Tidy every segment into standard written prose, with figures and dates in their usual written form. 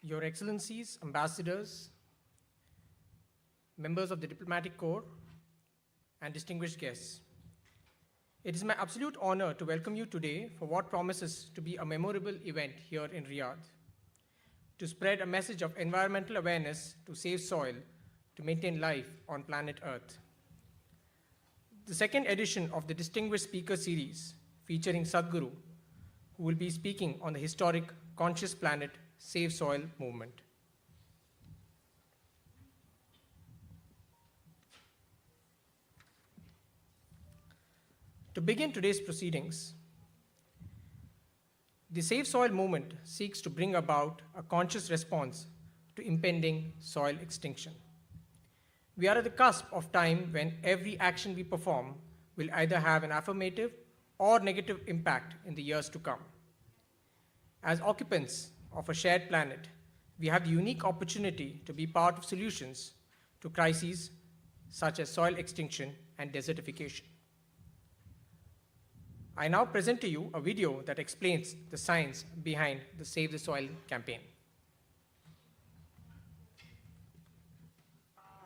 Your Excellencies, ambassadors, members of the diplomatic corps, and distinguished guests. It is my absolute honor to welcome you today for what promises to be a memorable event here in Riyadh, to spread a message of environmental awareness to save soil, to maintain life on planet Earth. The second edition of the Distinguished Speaker Series featuring Sadhguru, who will be speaking on the historic Conscious Planet Save Soil movement. To begin today's proceedings, the Save Soil movement seeks to bring about a conscious response to impending soil extinction. We are at the cusp of time when every action we perform will either have an affirmative or negative impact in the years to come. As occupants of a shared planet, we have the unique opportunity to be part of solutions to crises such as soil extinction and desertification. I now present to you a video that explains the science behind the Save the Soil campaign.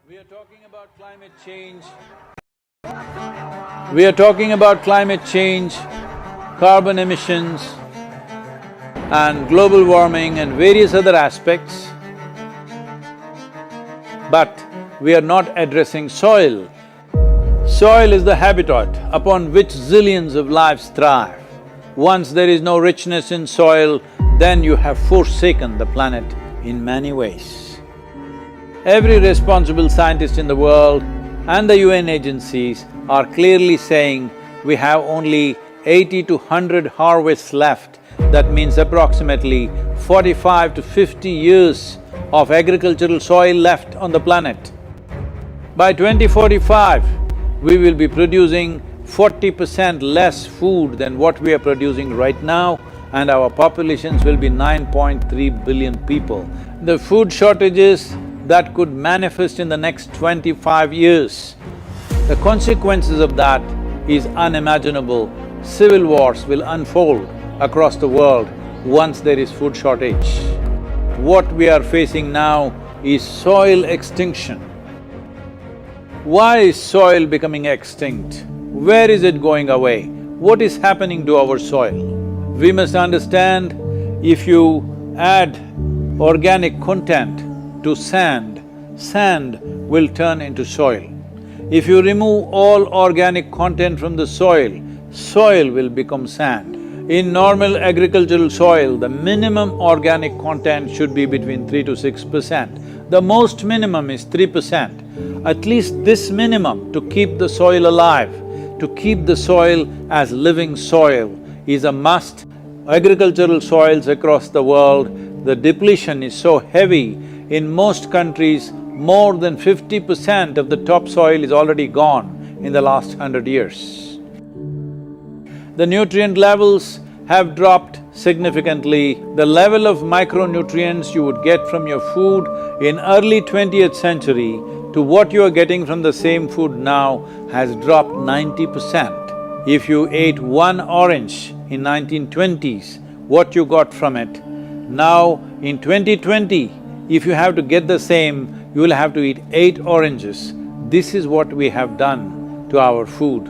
We are talking about climate change. We are talking about climate change, carbon emissions, and global warming and various other aspects, but we are not addressing soil. Soil is the habitat upon which zillions of lives thrive. Once there is no richness in soil, then you have forsaken the planet in many ways. Every responsible scientist in the world and the UN agencies are clearly saying we have only 80 to 100 harvests left. That means approximately 45 to 50 years of agricultural soil left on the planet. By 2045, we will be producing 40% less food than what we are producing right now, and our populations will be 9.3 billion people. The food shortages that could manifest in the next 25 years, the consequences of that is unimaginable. Civil wars will unfold across the world once there is food shortage. What we are facing now is soil extinction. Why is soil becoming extinct? Where is it going away? What is happening to our soil? We must understand, if you add organic content to sand, sand will turn into soil. If you remove all organic content from the soil, soil will become sand. In normal agricultural soil, the minimum organic content should be between 3 to 6%. The most minimum is 3%. At least this minimum to keep the soil alive, to keep the soil as living soil is a must. Agricultural soils across the world, the depletion is so heavy, in most countries, more than 50% of the topsoil is already gone in the last 100 years. The nutrient levels have dropped significantly. The level of micronutrients you would get from your food in early 20th century to what you are getting from the same food now has dropped 90%. If you ate one orange in 1920s, what you got from it, now in 2020, if you have to get the same, you will have to eat 8 oranges. This is what we have done to our food.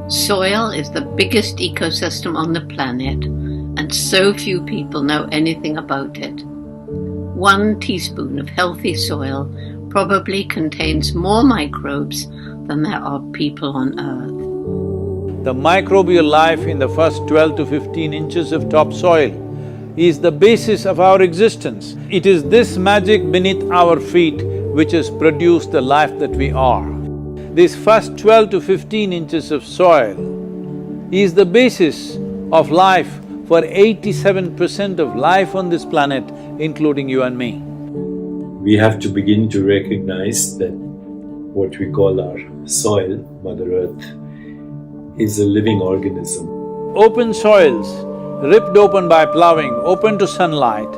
Soil is the biggest ecosystem on the planet, and so few people know anything about it. 1 teaspoon of healthy soil probably contains more microbes than there are people on Earth. The microbial life in the first 12 to 15 inches of topsoil is the basis of our existence. It is this magic beneath our feet which has produced the life that we are. This first 12 to 15 inches of soil is the basis of life for 87% of life on this planet, including you and me. we have to begin to recognize that what we call our soil, Mother Earth, is a living organism. Open soils, ripped open by ploughing, open to sunlight,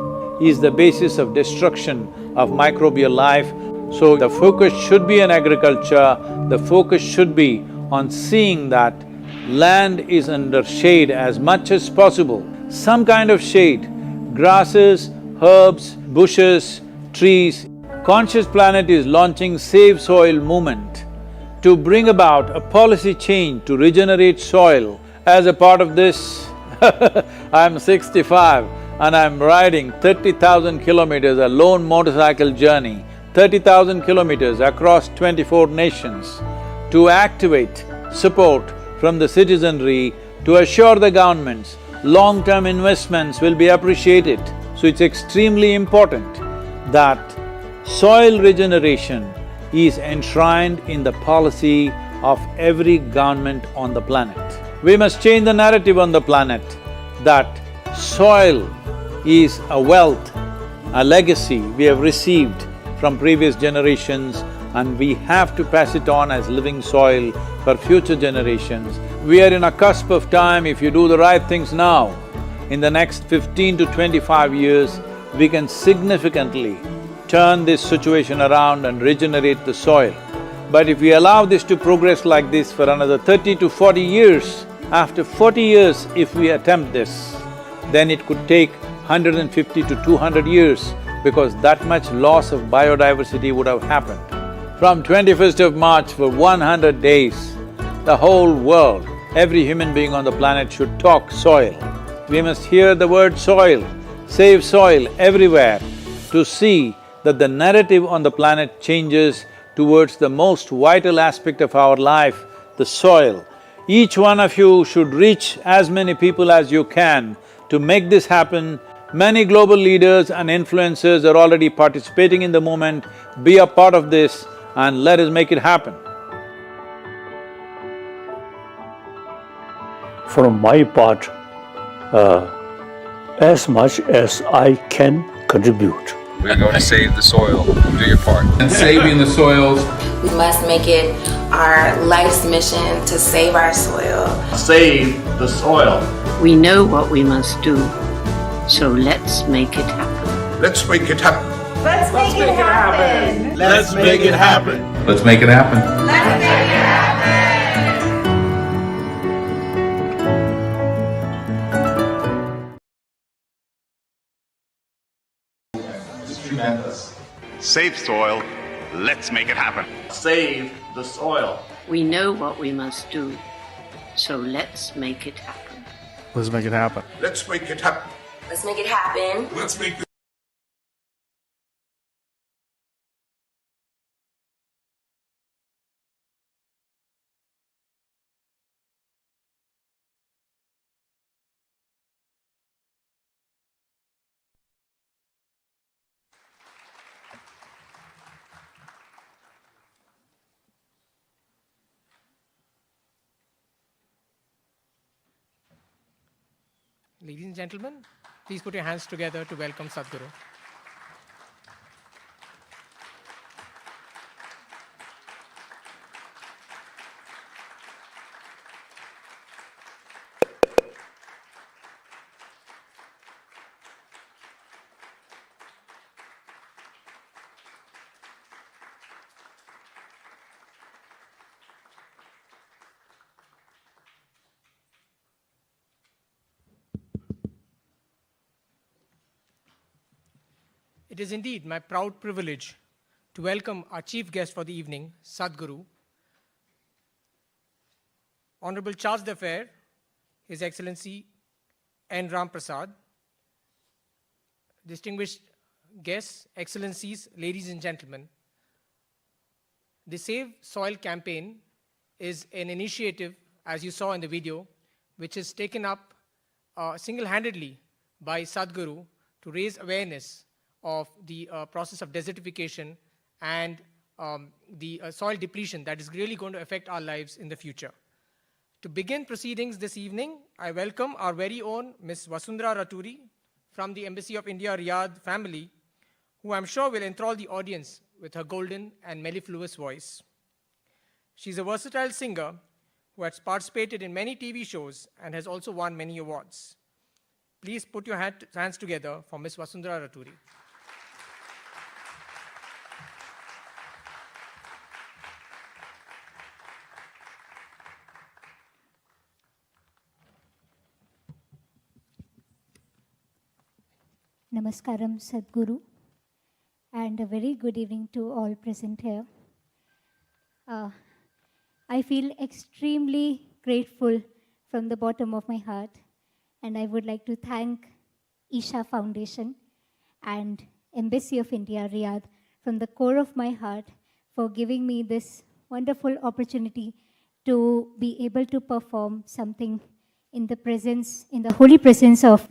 is the basis of destruction of microbial life. So the focus should be on agriculture, the focus should be on seeing that land is under shade as much as possible. Some kind of shade, grasses, herbs, bushes, trees. Conscious Planet is launching Save Soil movement to bring about a policy change to regenerate soil. As a part of this, I'm 65 and I'm riding 30,000 kilometers, a lone motorcycle journey, 30,000 kilometers across 24 nations to activate support from the citizenry to assure the governments long-term investments will be appreciated. So it's extremely important that soil regeneration is enshrined in the policy of every government on the planet. We must change the narrative on the planet that soil is a wealth, a legacy we have received from previous generations, and we have to pass it on as living soil for future generations. We are in a cusp of time. If you do the right things now, in the next 15 to 25 years, we can significantly turn this situation around and regenerate the soil. But if we allow this to progress like this for another 30 to 40 years, after 40 years if we attempt this, then it could take 150 to 200 years because that much loss of biodiversity would have happened. From 21st of March for 100 days, the whole world, every human being on the planet should talk soil. We must hear the word soil, save soil everywhere to see that the narrative on the planet changes towards the most vital aspect of our life, the soil. Each one of you should reach as many people as you can to make this happen. Many global leaders and influencers are already participating in the movement. Be a part of this and let us make it happen. From my part, as much as I can contribute. We're going to save the soil. Do your part. And saving the soils. We must make it our life's mission to save our soil. Save the soil. We know what we must do, so let's make it happen. Let's make it happen. Let's make it happen. Let's make it happen. Let's make it happen. Let's make it happen. Tremendous. Save soil, let's make it happen. Save the soil. We know what we must do, so let's make it happen. Let's make it happen. Let's make it happen. Let's make it happen. Let's make it Ladies and gentlemen, please put your hands together to welcome Sadhguru. It is indeed my proud privilege to welcome our chief guest for the evening, Sadhguru, Honorable Charge d'Affaires, His Excellency N. Ram Prasad, distinguished guests, excellencies, ladies and gentlemen. The Save Soil campaign is an initiative, as you saw in the video, which is taken up single-handedly by Sadhguru to raise awareness of the process of desertification and the soil depletion that is really going to affect our lives in the future. To begin proceedings this evening, I welcome our very own Ms. Vasundhara Raturi from the Embassy of India, Riyadh family, who I'm sure will enthrall the audience with her golden and mellifluous voice. She's a versatile singer who has participated in many TV shows and has also won many awards. Please put your hands together for Ms. Vasundhara Raturi. Namaskaram, Sadhguru, and a very good evening to all present here. I feel extremely grateful from the bottom of my heart, and I would like to thank Isha Foundation and Embassy of India, Riyadh, from the core of my heart for giving me this wonderful opportunity to be able to perform something in the holy presence of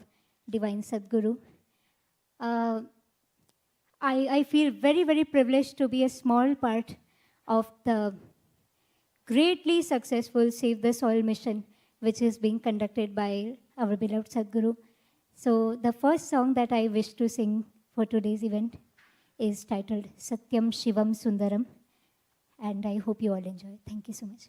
Divine Sadhguru. I feel very, very privileged to be a small part of the greatly successful Save the Soil mission, which is being conducted by our beloved Sadhguru. So the first song that I wish to sing for today's event is titled Satyam Shivam Sundaram, and I hope you all enjoy. Thank you so much.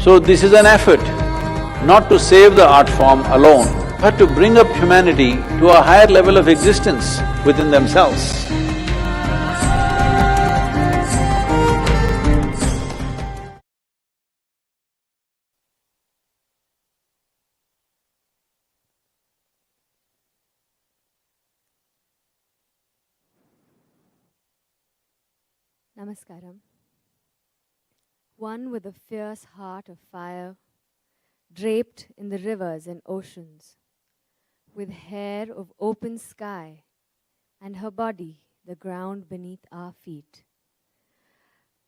So this is an effort, not to save the art form alone, but to bring up humanity to a higher level of existence within themselves. Namaskaram. One with a fierce heart of fire, draped in the rivers and oceans, with hair of open sky, and her body the ground beneath our feet.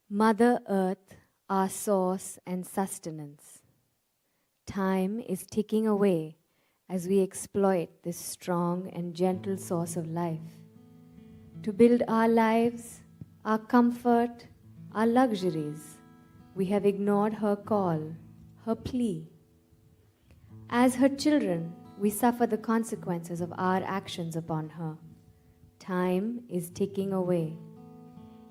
Mother Earth, our source and sustenance. Time is ticking away as we exploit this strong and gentle source of life to build our lives, our comfort, our luxuries. We have ignored her call, her plea. As her children, we suffer the consequences of our actions upon her. Time is ticking away.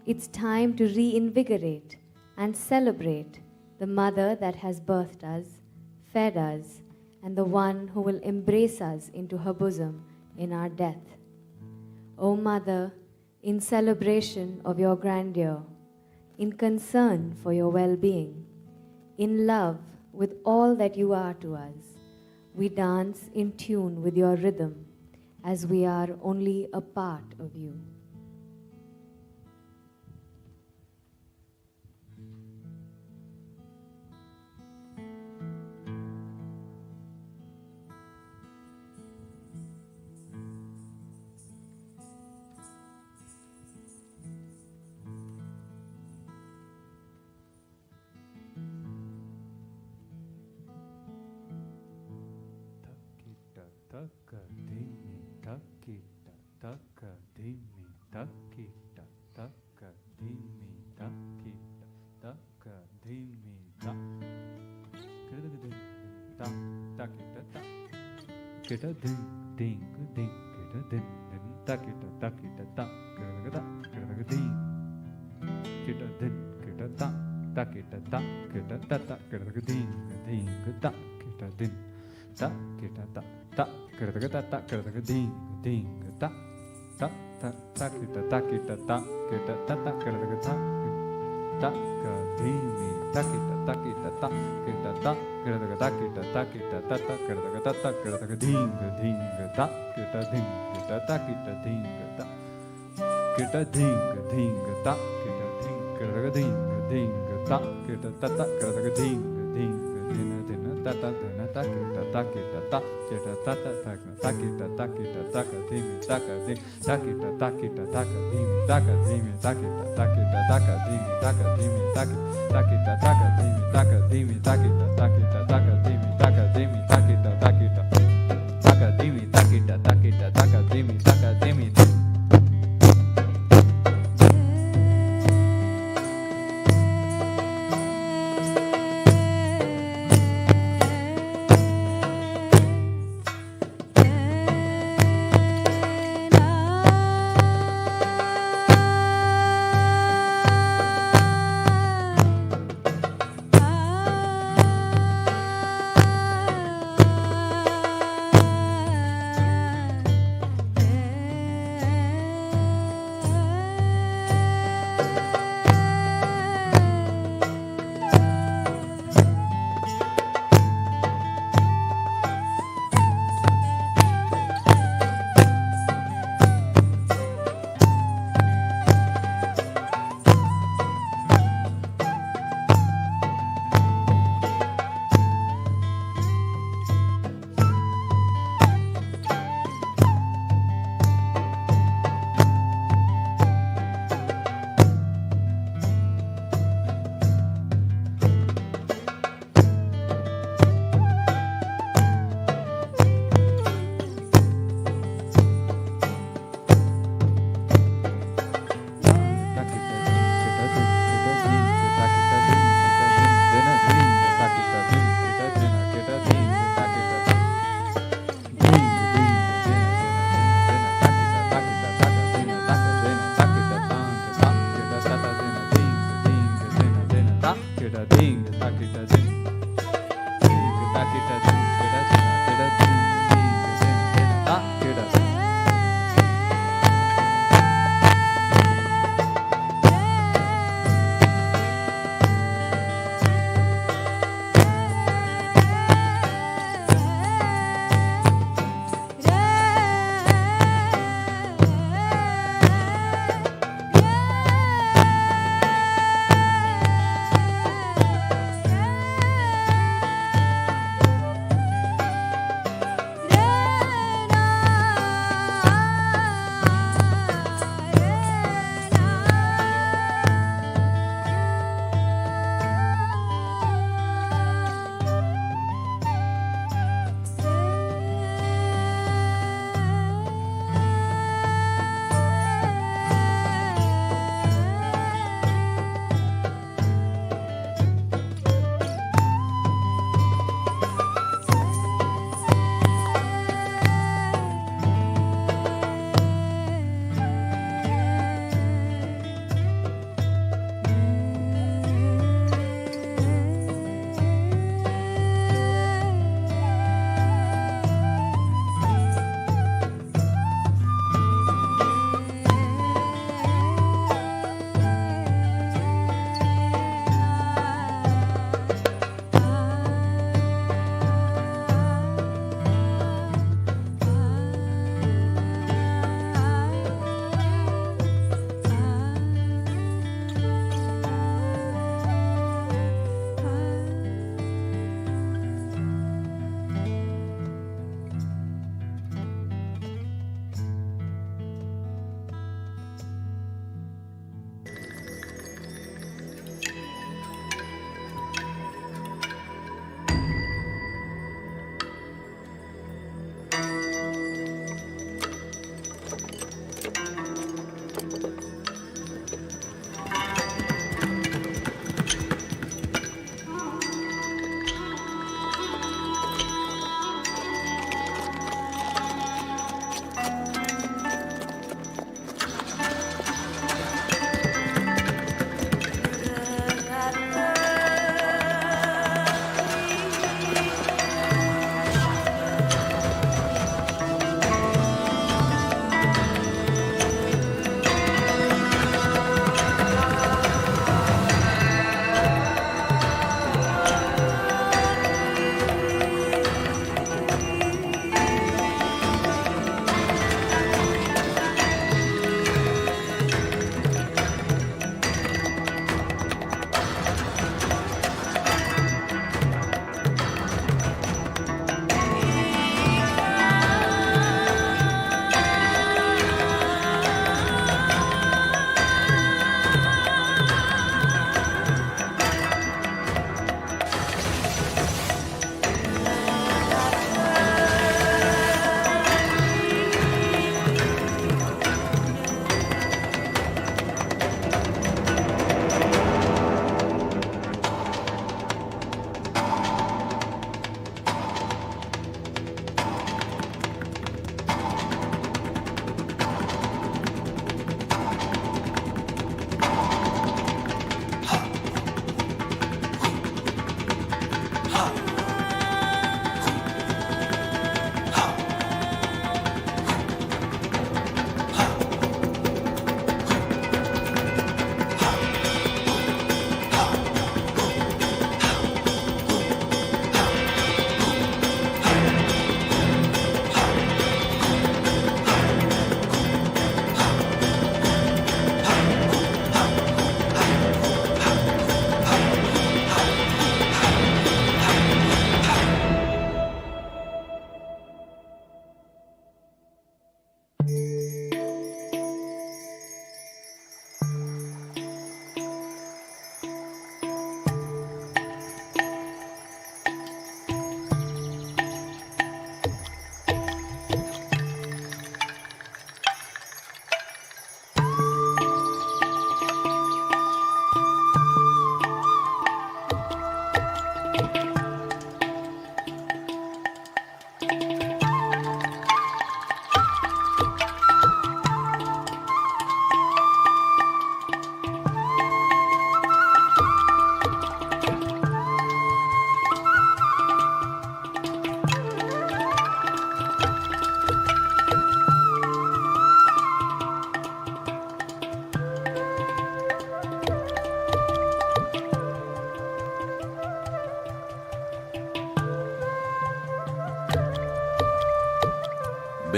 It's time to reinvigorate and celebrate the mother that has birthed us, fed us, and the one who will embrace us into her bosom in our death. O Mother, in celebration of your grandeur, in concern for your well-being, in love with all that you are to us, we dance in tune with your rhythm as we are only a part of you.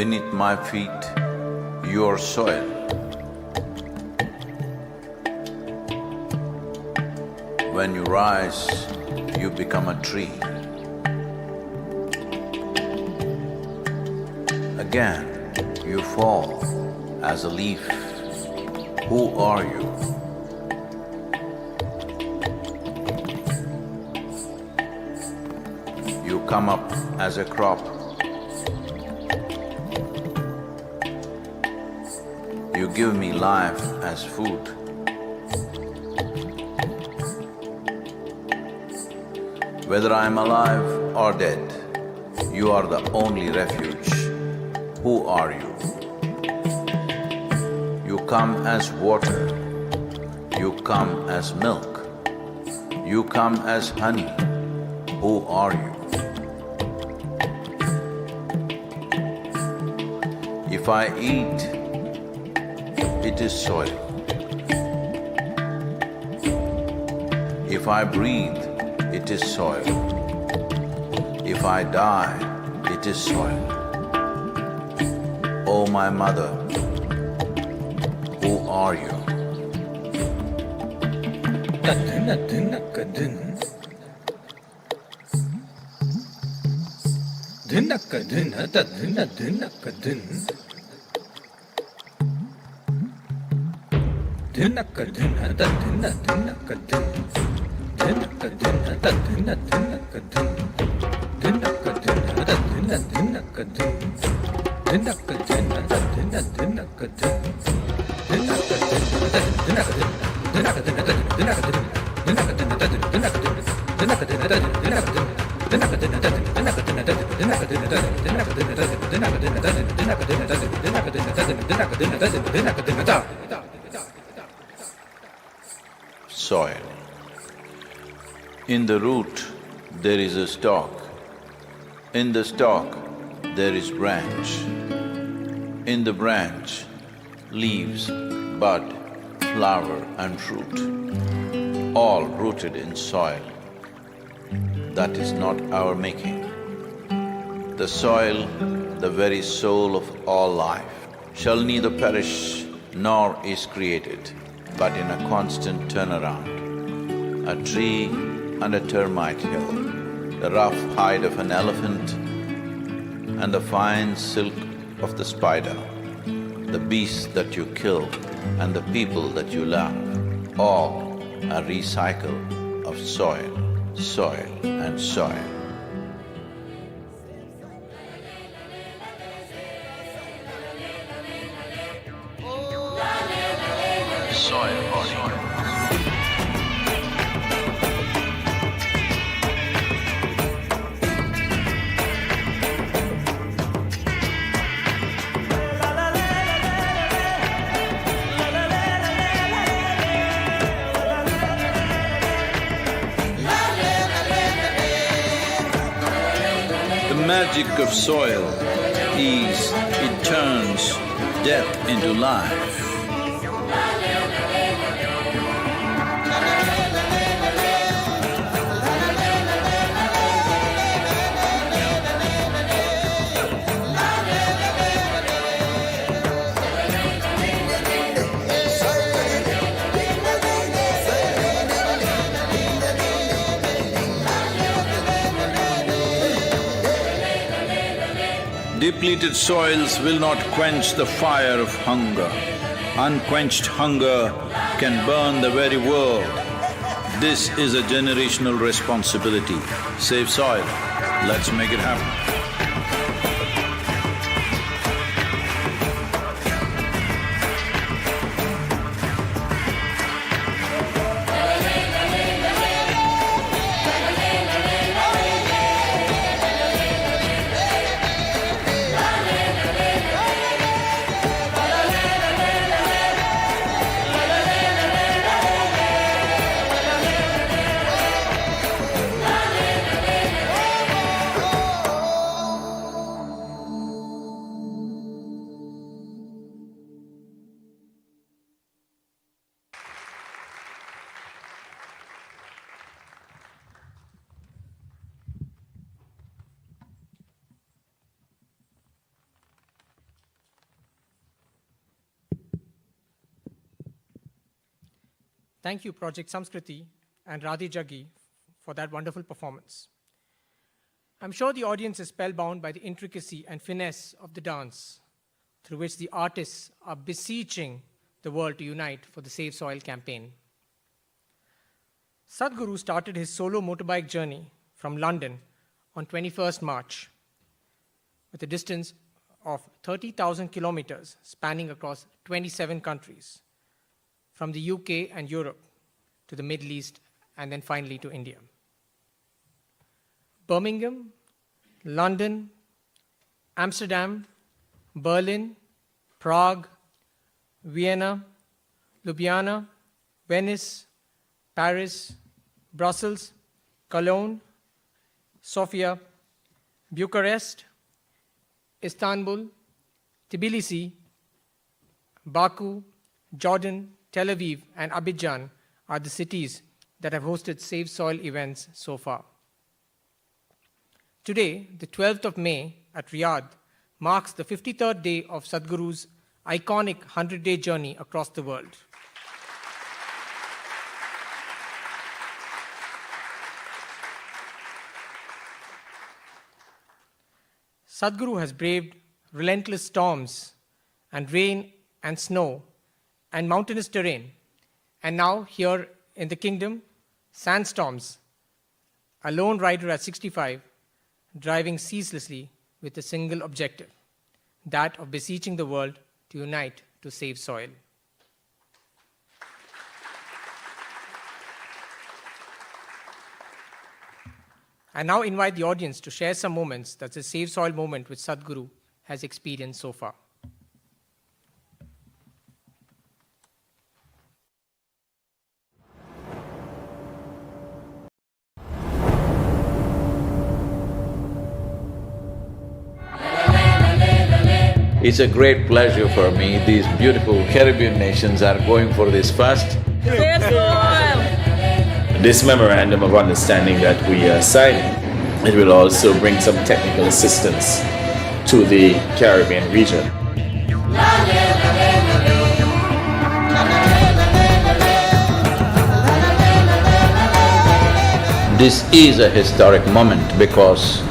beneath my feet, your soil. When you rise, you become a tree. Again, you fall as a leaf. Who are you? You come up as a crop. You give me life as food. Whether I am alive or dead, you are the only refuge. Who are you? You come as water. You come as milk. You come as honey. Who are you? If I eat, it is soil. If I breathe, it is soil. If I die, it is soil. Oh, my mother, who are you? Soil. In the root, there is a stalk. In the stalk, there is branch. In the branch, leaves, bud, flower and fruit, all rooted in soil. That is not our making. The soil, the very soul of all life, shall neither perish nor is created, but in a constant turnaround. A tree and a termite hill, the rough hide of an elephant and the fine silk of the spider, the beasts that you kill and the people that you love, all a recycle of soil, soil and soil. The magic of soil is it turns death into life. Depleted soils will not quench the fire of hunger. Unquenched hunger can burn the very world. This is a generational responsibility. Save soil. Let's make it happen. Thank you, Project Samskriti and Radhi Jaggi, for that wonderful performance. I'm sure the audience is spellbound by the intricacy and finesse of the dance, through which the artists are beseeching the world to unite for the Save Soil campaign. Sadhguru started his solo motorbike journey from London on 21st March with a distance of 30,000 kilometers spanning across 27 countries, from the UK and Europe to the Middle East and then finally to India. Birmingham, London, Amsterdam, Berlin, Prague, Vienna, Ljubljana, Venice, Paris, Brussels, Cologne, Sofia, Bucharest, Istanbul, Tbilisi, Baku, Jordan, Tel Aviv, and Abidjan are the cities that have hosted Save Soil events so far. Today, the 12th of May at Riyadh, marks the 53rd day of Sadhguru's iconic 100-day journey across the world. Sadhguru has braved relentless storms and rain and snow and mountainous terrain, and now here in the kingdom, sandstorms, a lone rider at 65, driving ceaselessly with a single objective, that of beseeching the world to unite to save soil. I now invite the audience to share some moments that the Save Soil movement which Sadhguru has experienced so far. It's a great pleasure for me. These beautiful Caribbean nations are going for this first. This memorandum of understanding that we are signing, it will also bring some technical assistance to the Caribbean region. This is a historic moment because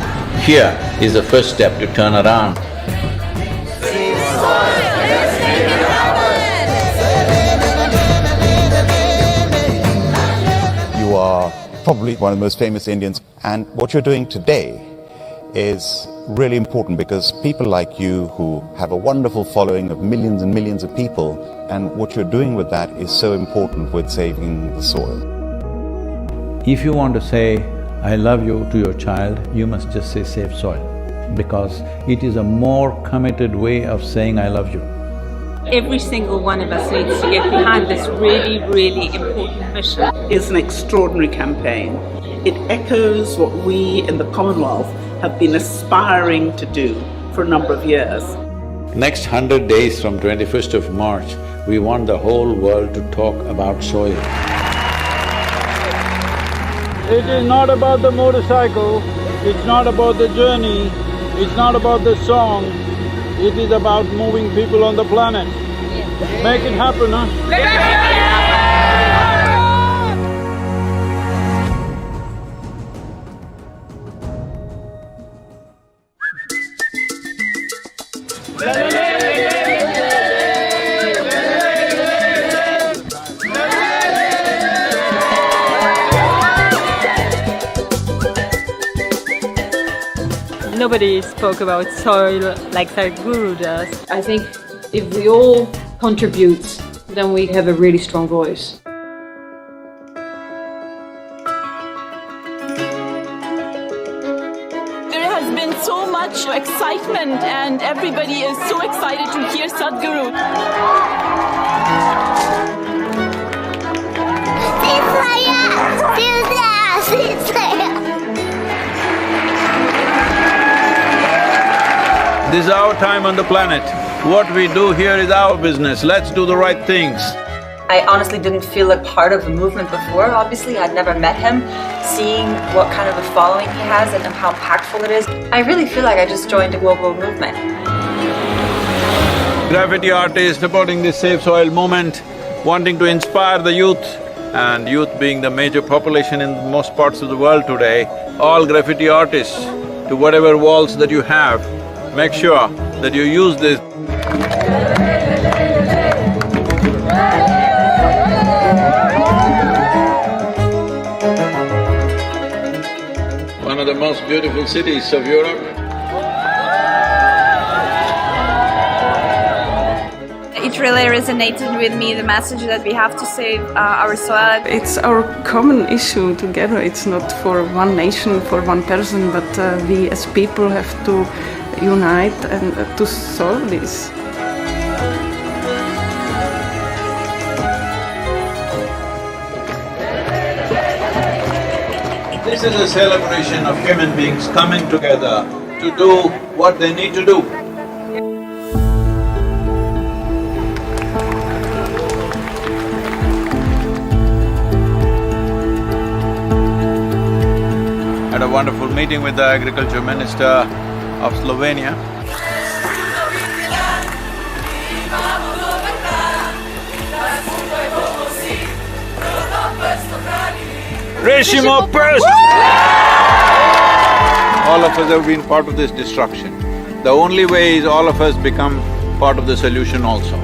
here is the first step to turn around. You are probably one of the most famous Indians, and what you're doing today is really important because people like you who have a wonderful following of millions and millions of people, and what you're doing with that is so important with saving the soil. If you want to say, I love you to your child, you must just say save soil, because it is a more committed way of saying I love you. Every single one of us needs to get behind this really, really important mission. It's an extraordinary campaign. It echoes what we in the Commonwealth have been aspiring to do for a number of years. Next 100 days from 21st of March, we want the whole world to talk about soil. It is not about the motorcycle, it's not about the journey, it's not about the song, it is about moving people on the planet. Make it happen, huh? Nobody spoke about soil like Sadhguru does. I think if we all contribute, then we have a really strong voice. There has been so much excitement and everybody is so excited to hear Sadhguru. This is our time on the planet. What we do here is our business. Let's do the right things. I honestly didn't feel like part of the movement before. Obviously, I'd never met him. Seeing what kind of a following he has and how impactful it is, I really feel like I just joined a global movement. Graffiti artists supporting this Save Soil movement, wanting to inspire the youth and youth being the major population in most parts of the world today, all graffiti artists, to whatever walls that you have, make sure that you use this. One of the most beautiful cities of Europe. It really resonated with me, the message that we have to save our soil. It's our common issue together. It's not for one nation, for one person, but we as people have to unite and to solve this. This is a celebration of human beings coming together to do what they need to do. Had a wonderful meeting with the Agriculture Minister of Slovenia. Reshimo Pest! All of us have been part of this destruction. The only way is all of us become part of the solution also.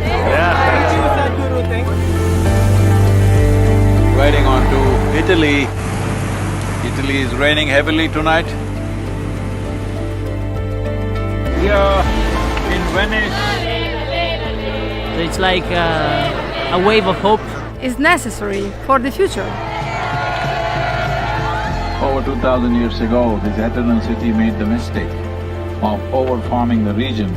Riding on to Italy. Italy is raining heavily tonight. Here in Venice. So it's like a wave of hope. It's necessary for the future. Over 2000 years ago, this eternal city made the mistake of over-farming the region,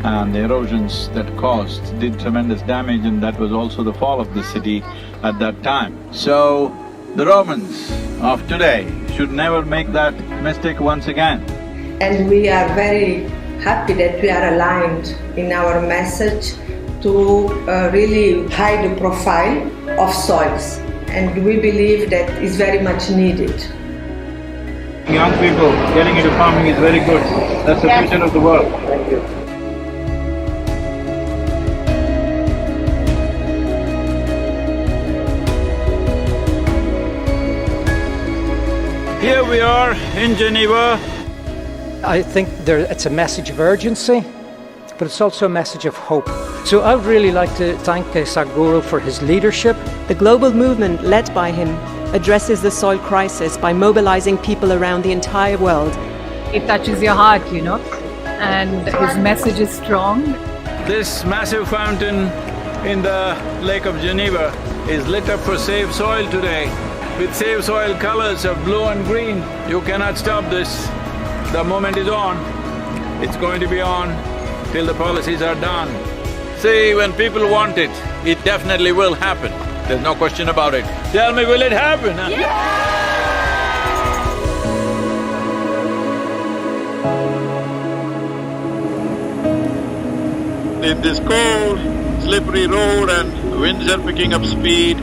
and the erosions that caused did tremendous damage, and that was also the fall of the city at that time. So, the Romans of today should never make that mistake once again. And we are very happy that we are aligned in our message to really hide the profile of soils, and we believe that is very much needed. Young people getting into farming is very good. That's the future of the world. Thank you. Here we are in Geneva. I think it's a message of urgency, but it's also a message of hope. So I would really like to thank Sadhguru for his leadership. The global movement led by him addresses the soil crisis by mobilizing people around the entire world. It touches your heart, you know, and his message is strong. This massive fountain in the Lake of Geneva is lit up for Save Soil today, with Save Soil colors of blue and green. You cannot stop this. The moment is on. It's going to be on till the policies are done. See, when people want it, it definitely will happen. There's no question about it. Tell me, will it happen? Huh? In this cold, slippery road and winds are picking up speed,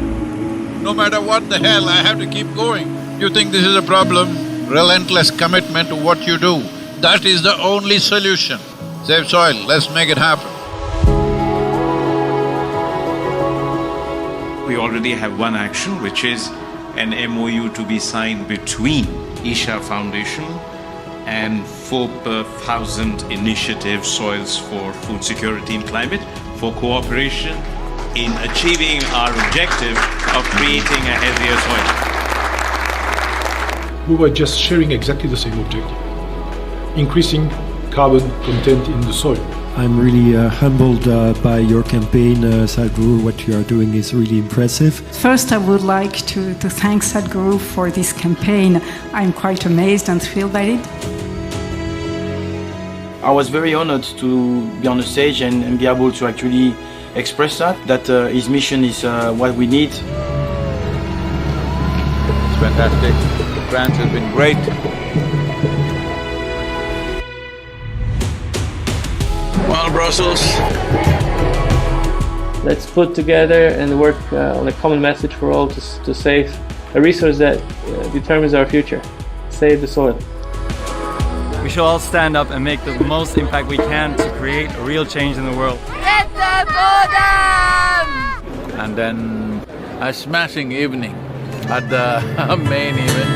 no matter what the hell, I have to keep going. You think this is a problem? Relentless commitment to what you do. That is the only solution. Save soil, let's make it happen. We already have one action, which is an MOU to be signed between Isha Foundation and 4 per 1,000 initiative Soils for Food Security and Climate for cooperation in achieving our objective of creating a healthier soil. We were just sharing exactly the same objective, increasing carbon content in the soil. I'm really humbled by your campaign, Sadhguru. What you are doing is really impressive. First, I would like to thank Sadhguru for this campaign. I'm quite amazed and thrilled by it. I was very honored to be on the stage and be able to actually express that his mission is what we need. It's fantastic. France has been great. Well, Brussels. Let's put together and work on a common message for all to save a resource that determines our future. Save the soil. We should all stand up and make the most impact we can to create a real change in the world. And then a smashing evening at the main event.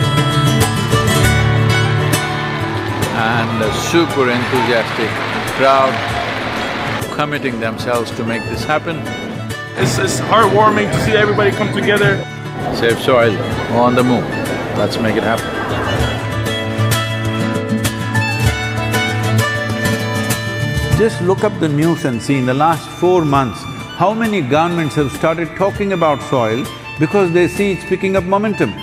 And a super enthusiastic crowd committing themselves to make this happen. It's heartwarming to see everybody come together. Save soil on the move. Let's make it happen. Just look up the news and see in the last 4 months, how many governments have started talking about soil because they see it's picking up momentum.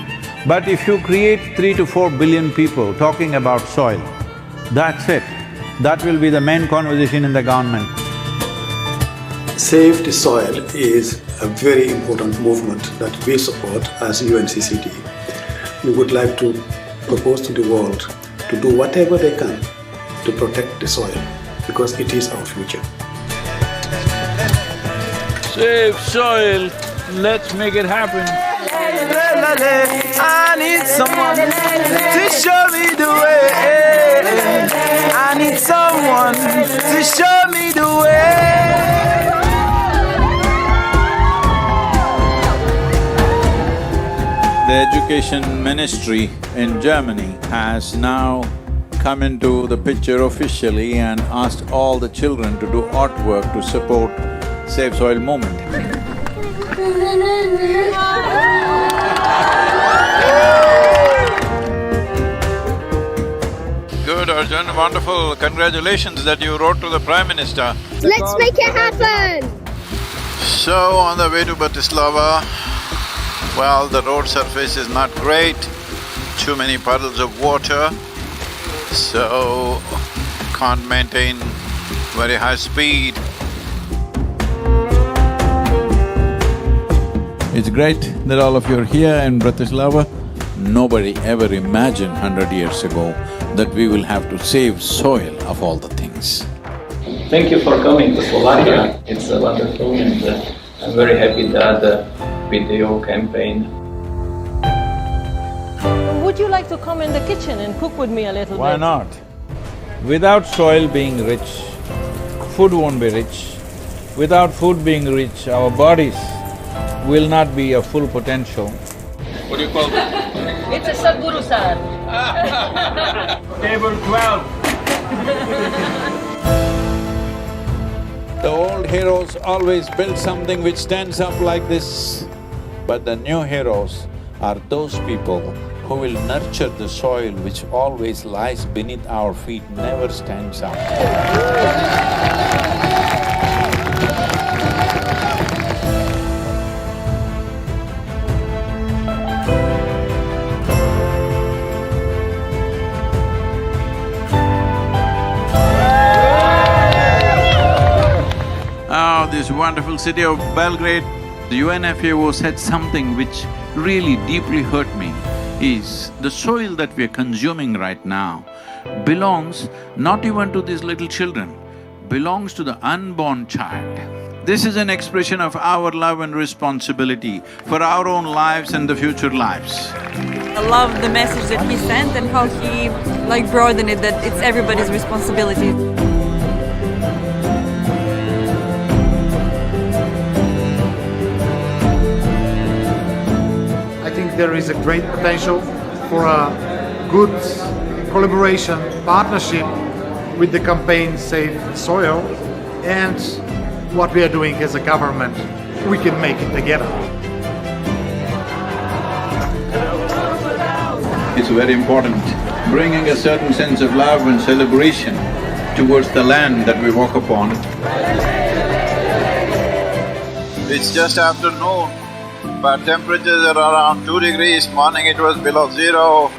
But if you create 3 to 4 billion people talking about soil, that's it. That will be the main conversation in the government. Save the Soil is a very important movement that we support as UNCCT. We would like to propose to the world to do whatever they can to protect the soil, because it is our future. Save soil, let's make it happen. I need someone to show me the way. I need someone to show me the way. The Education Ministry in Germany has now come into the picture officially and asked all the children to do artwork to support Save Soil movement. Good, Arjun, wonderful. Congratulations that you wrote to the Prime Minister. Let's make it happen! So, on the way to Bratislava, well, the road surface is not great, too many puddles of water, so can't maintain very high speed. It's great that all of you are here in Bratislava. Nobody ever imagined 100 years ago that we will have to save soil of all the things. Thank you for coming to Slovakia. It's wonderful, and I'm very happy that with your campaign. Would you like to come in the kitchen and cook with me a little bit? Why not? Without soil being rich, food won't be rich. Without food being rich, our bodies will not be of full potential. What do you call it? It's a Sadhguru sir. Table 12. The old heroes always built something which stands up like this. But the new heroes are those people who will nurture the soil which always lies beneath our feet, never stands up. Oh, this wonderful city of Belgrade. The UNFAO said something which really deeply hurt me, is the soil that we are consuming right now belongs not even to these little children, belongs to the unborn child. This is an expression of our love and responsibility for our own lives and the future lives. I love the message that he sent and how he broadened it, that it's everybody's responsibility. There is a great potential for a good collaboration, partnership with the campaign Save Soil, and what we are doing as a government. We can make it together. It's very important, bringing a certain sense of love and celebration towards the land that we walk upon. It's just afternoon, but temperatures are around 2 degrees, morning it was below 0.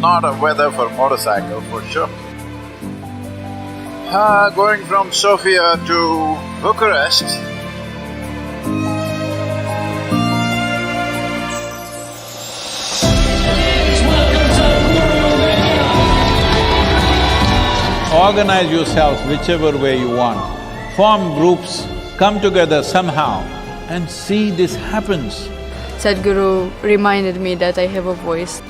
Not a weather for motorcycle for sure. Going from Sofia to Bucharest. Organize yourselves whichever way you want, form groups, come together somehow and see this happens. Sadhguru reminded me that I have a voice.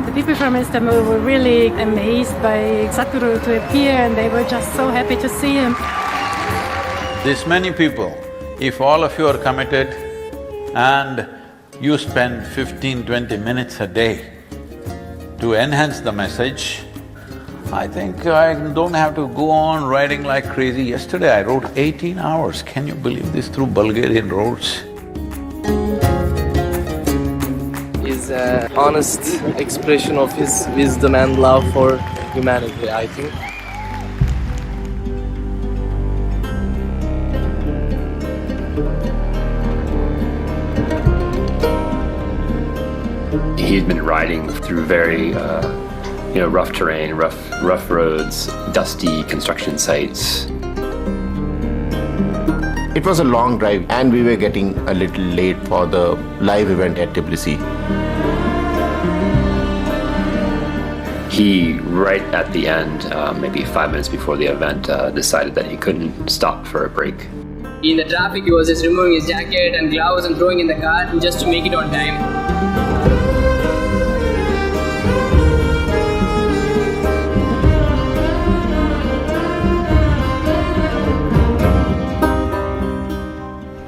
The people from Istanbul were really amazed by Sadhguru to appear, and they were just so happy to see him. This many people, if all of you are committed and you spend 15–20 minutes a day to enhance the message, I think I don't have to go on riding like crazy. Yesterday I rode 18 hours, can you believe this, through Bulgarian roads? Is an honest expression of his wisdom and love for humanity, I think. He'd been riding through very rough terrain, rough roads, dusty construction sites. It was a long drive and we were getting a little late for the live event at Tbilisi. He, right at the end, maybe 5 minutes before the event, decided that he couldn't stop for a break. In the traffic, he was just removing his jacket and gloves and throwing in the car just to make it on time.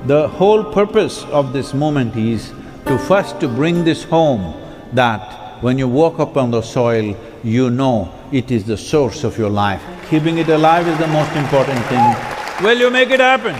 The whole purpose of this movement is to first to bring this home, that when you walk up on the soil, you know it is the source of your life. Keeping it alive is the most important thing. Will you make it happen?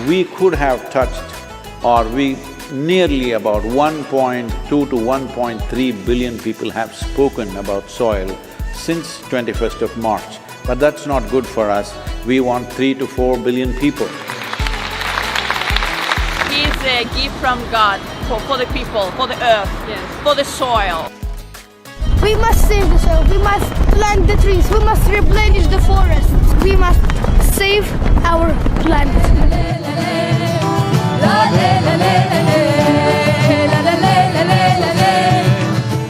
We could have touched, or nearly about 1.2 to 1.3 billion people have spoken about soil since 21st of March. But that's not good for us. We want 3 to 4 billion people. It's a gift from God for the people, for the earth, for the soil. We must save the soil, we must plant the trees, we must replenish the forests, we must save our planet.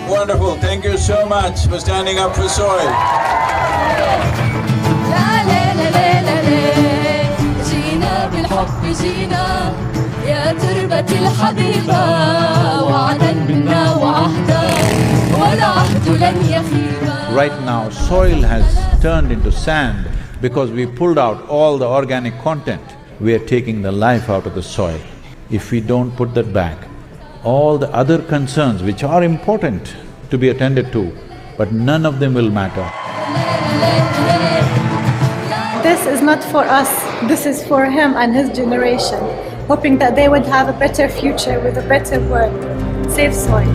Wonderful, thank you so much for standing up for soil. Right now, soil has turned into sand because we pulled out all the organic content. We are taking the life out of the soil. If we don't put that back, all the other concerns which are important to be attended to, but none of them will matter. This is not for us, this is for him and his generation, hoping that they would have a better future with a better world. Save soil.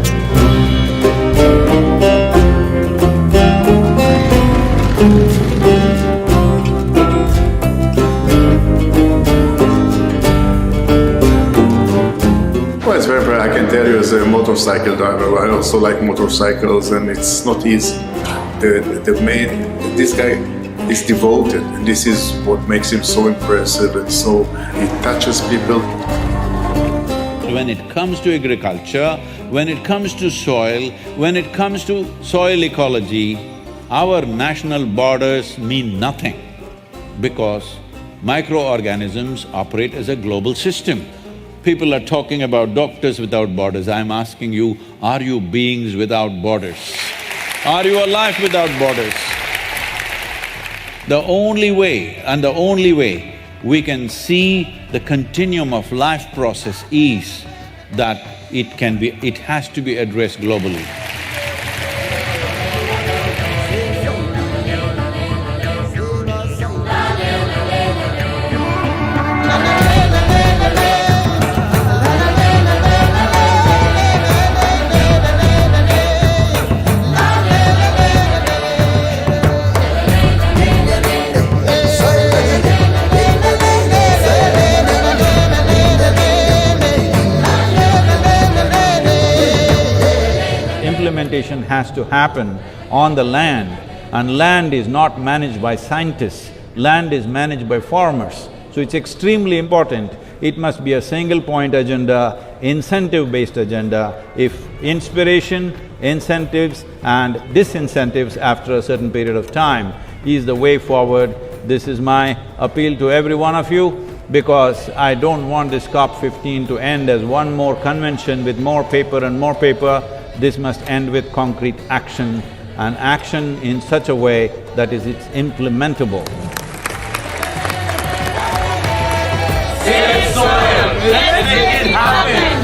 Well, it's very, I can tell you as a motorcycle driver, I also like motorcycles and it's not easy. This guy is devoted and this is what makes him so impressive and so, he touches people. When it comes to agriculture, when it comes to soil, when it comes to soil ecology, our national borders mean nothing because microorganisms operate as a global system. People are talking about doctors without borders. I'm asking you, are you beings without borders? Are you alive without borders? The only way we can see the continuum of life process is that it has to be addressed globally. Implementation has to happen on the land, and land is not managed by scientists, land is managed by farmers. So it's extremely important. It must be a single point agenda, incentive-based agenda. If inspiration, incentives and disincentives after a certain period of time is the way forward, this is my appeal to every one of you, because I don't want this COP15 to end as one more convention with more paper and more paper. This must end with concrete action, and action in such a way that it's implementable. Save soil, let's make it happen!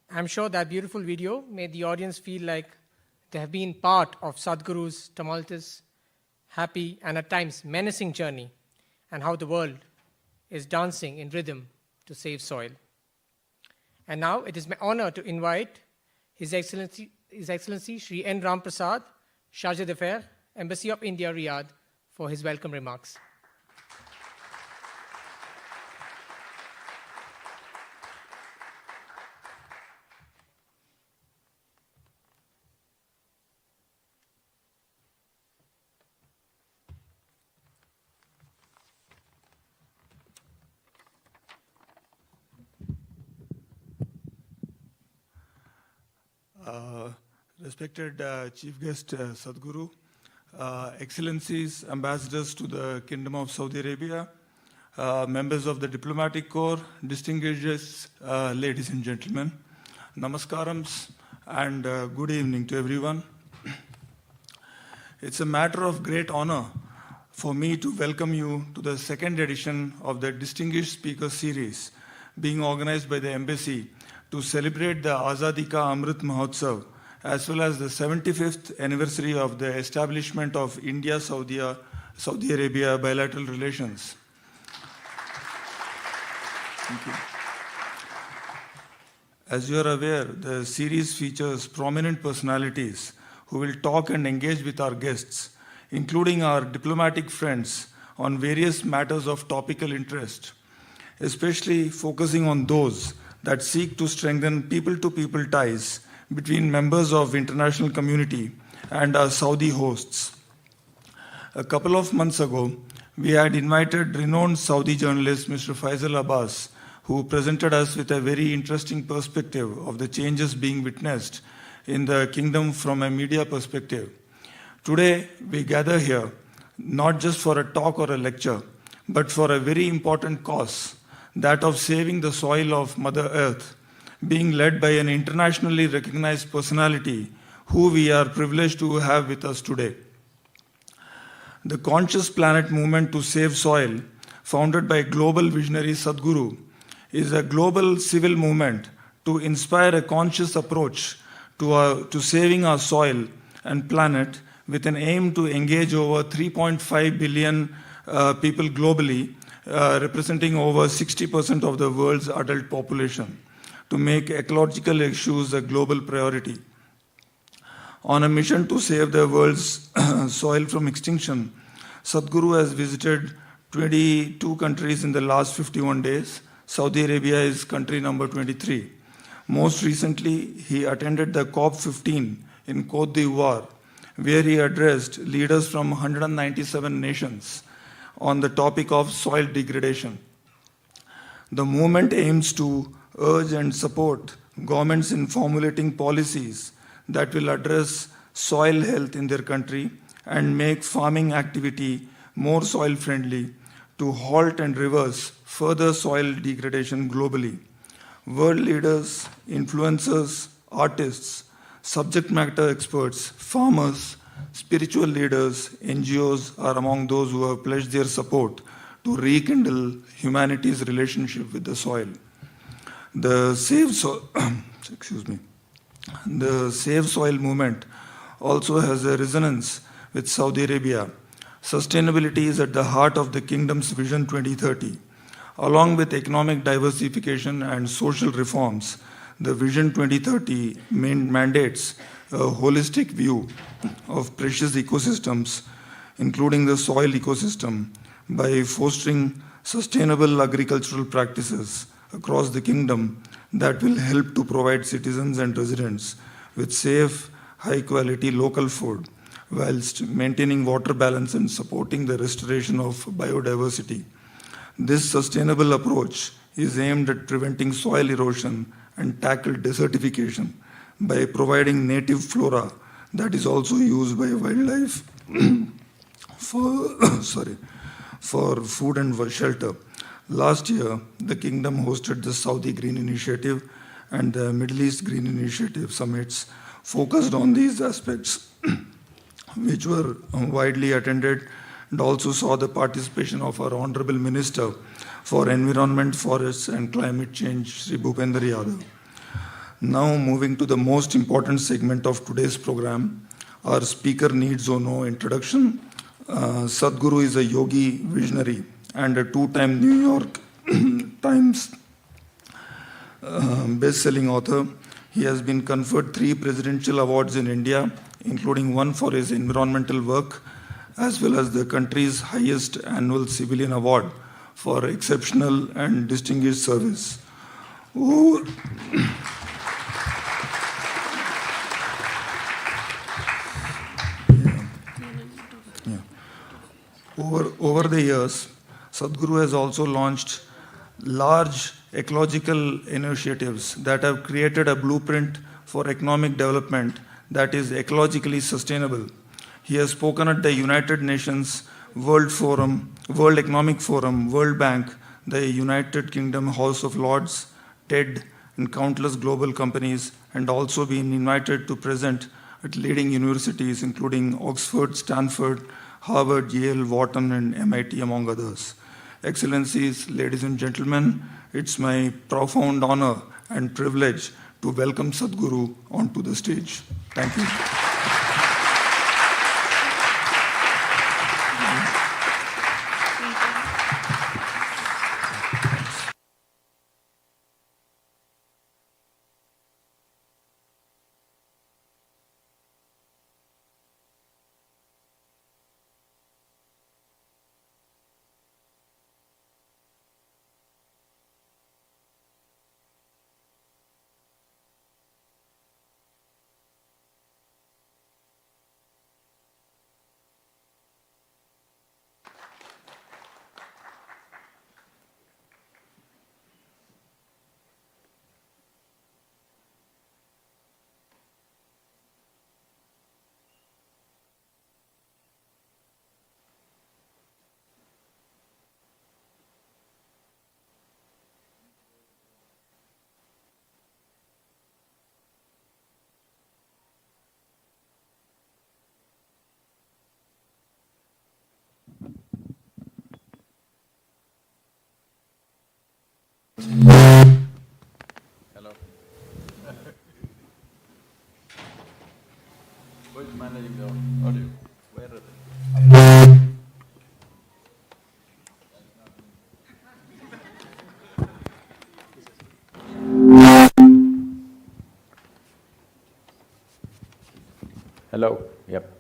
I'm sure that beautiful video made the audience feel like they have been part of Sadhguru's tumultuous, happy and at times menacing journey, and how the world is dancing in rhythm to save soil. And now it is my honor to invite His Excellency Shri N. Ram Prasad, Chargé d'Affaires, Embassy of India, Riyadh, for his welcome remarks. Respected Chief Guest Sadhguru, Excellencies, Ambassadors to the Kingdom of Saudi Arabia, members of the Diplomatic Corps, distinguished guests, ladies and gentlemen, namaskarams and good evening to everyone. It's a matter of great honor for me to welcome you to the second edition of the Distinguished Speaker Series being organized by the Embassy to celebrate the Azadi Ka Amrit Mahotsav, as well as the 75th anniversary of the establishment of India-Saudi Arabia bilateral relations. Thank you. As you are aware, the series features prominent personalities who will talk and engage with our guests, including our diplomatic friends, on various matters of topical interest, especially focusing on those that seek to strengthen people-to-people ties between members of international community and our Saudi hosts. A couple of months ago, we had invited renowned Saudi journalist Mr. Faisal Abbas, who presented us with a very interesting perspective of the changes being witnessed in the kingdom from a media perspective. Today, we gather here not just for a talk or a lecture, but for a very important cause, that of saving the soil of Mother Earth, being led by an internationally recognized personality who we are privileged to have with us today. The Conscious Planet Movement to Save Soil, founded by global visionary Sadhguru, is a global civil movement to inspire a conscious approach to saving our soil and planet, with an aim to engage over 3.5 billion people globally, representing over 60% of the world's adult population, to make ecological issues a global priority. On a mission to save the world's soil from extinction, Sadhguru has visited 22 countries in the last 51 days. Saudi Arabia is country number 23. Most recently, he attended the COP15 in Côte d'Ivoire, where he addressed leaders from 197 nations on the topic of soil degradation. The movement aims to urge and support governments in formulating policies that will address soil health in their country and make farming activity more soil friendly, to halt and reverse further soil degradation globally. World leaders, influencers, artists, subject matter experts, farmers, spiritual leaders, NGOs are among those who have pledged their support to rekindle humanity's relationship with the soil. The Save Soil movement also has a resonance with Saudi Arabia. Sustainability is at the heart of the kingdom's Vision 2030. Along with economic diversification and social reforms, the Vision 2030 mandates a holistic view of precious ecosystems, including the soil ecosystem, by fostering sustainable agricultural practices, across the kingdom that will help to provide citizens and residents with safe, high-quality local food whilst maintaining water balance and supporting the restoration of biodiversity. This sustainable approach is aimed at preventing soil erosion and tackle desertification by providing native flora that is also used by wildlife for food and shelter. Last year, the Kingdom hosted the Saudi Green Initiative and the Middle East Green Initiative summits focused on these aspects, which were widely attended, and also saw the participation of our Honorable Minister for Environment, Forests and Climate Change, Sri Bhupender Yadav. Now moving to the most important segment of today's program, our speaker needs no introduction. Sadhguru is a yogi visionary and a two-time New York Times best-selling author. He has been conferred 3 presidential awards in India, including one for his environmental work, as well as the country's highest annual civilian award for exceptional and distinguished service. Over the years, Sadhguru has also launched large ecological initiatives that have created a blueprint for economic development that is ecologically sustainable. He has spoken at the United Nations World Economic Forum, World Bank, the United Kingdom House of Lords, TED, and countless global companies, and also been invited to present at leading universities including Oxford, Stanford, Harvard, Yale, Wharton, and MIT, among others. Excellencies, ladies and gentlemen, it's my profound honor and privilege to welcome Sadhguru onto the stage. Thank you. Hello. Who is managing the audio? Where are they? Hello. Yep.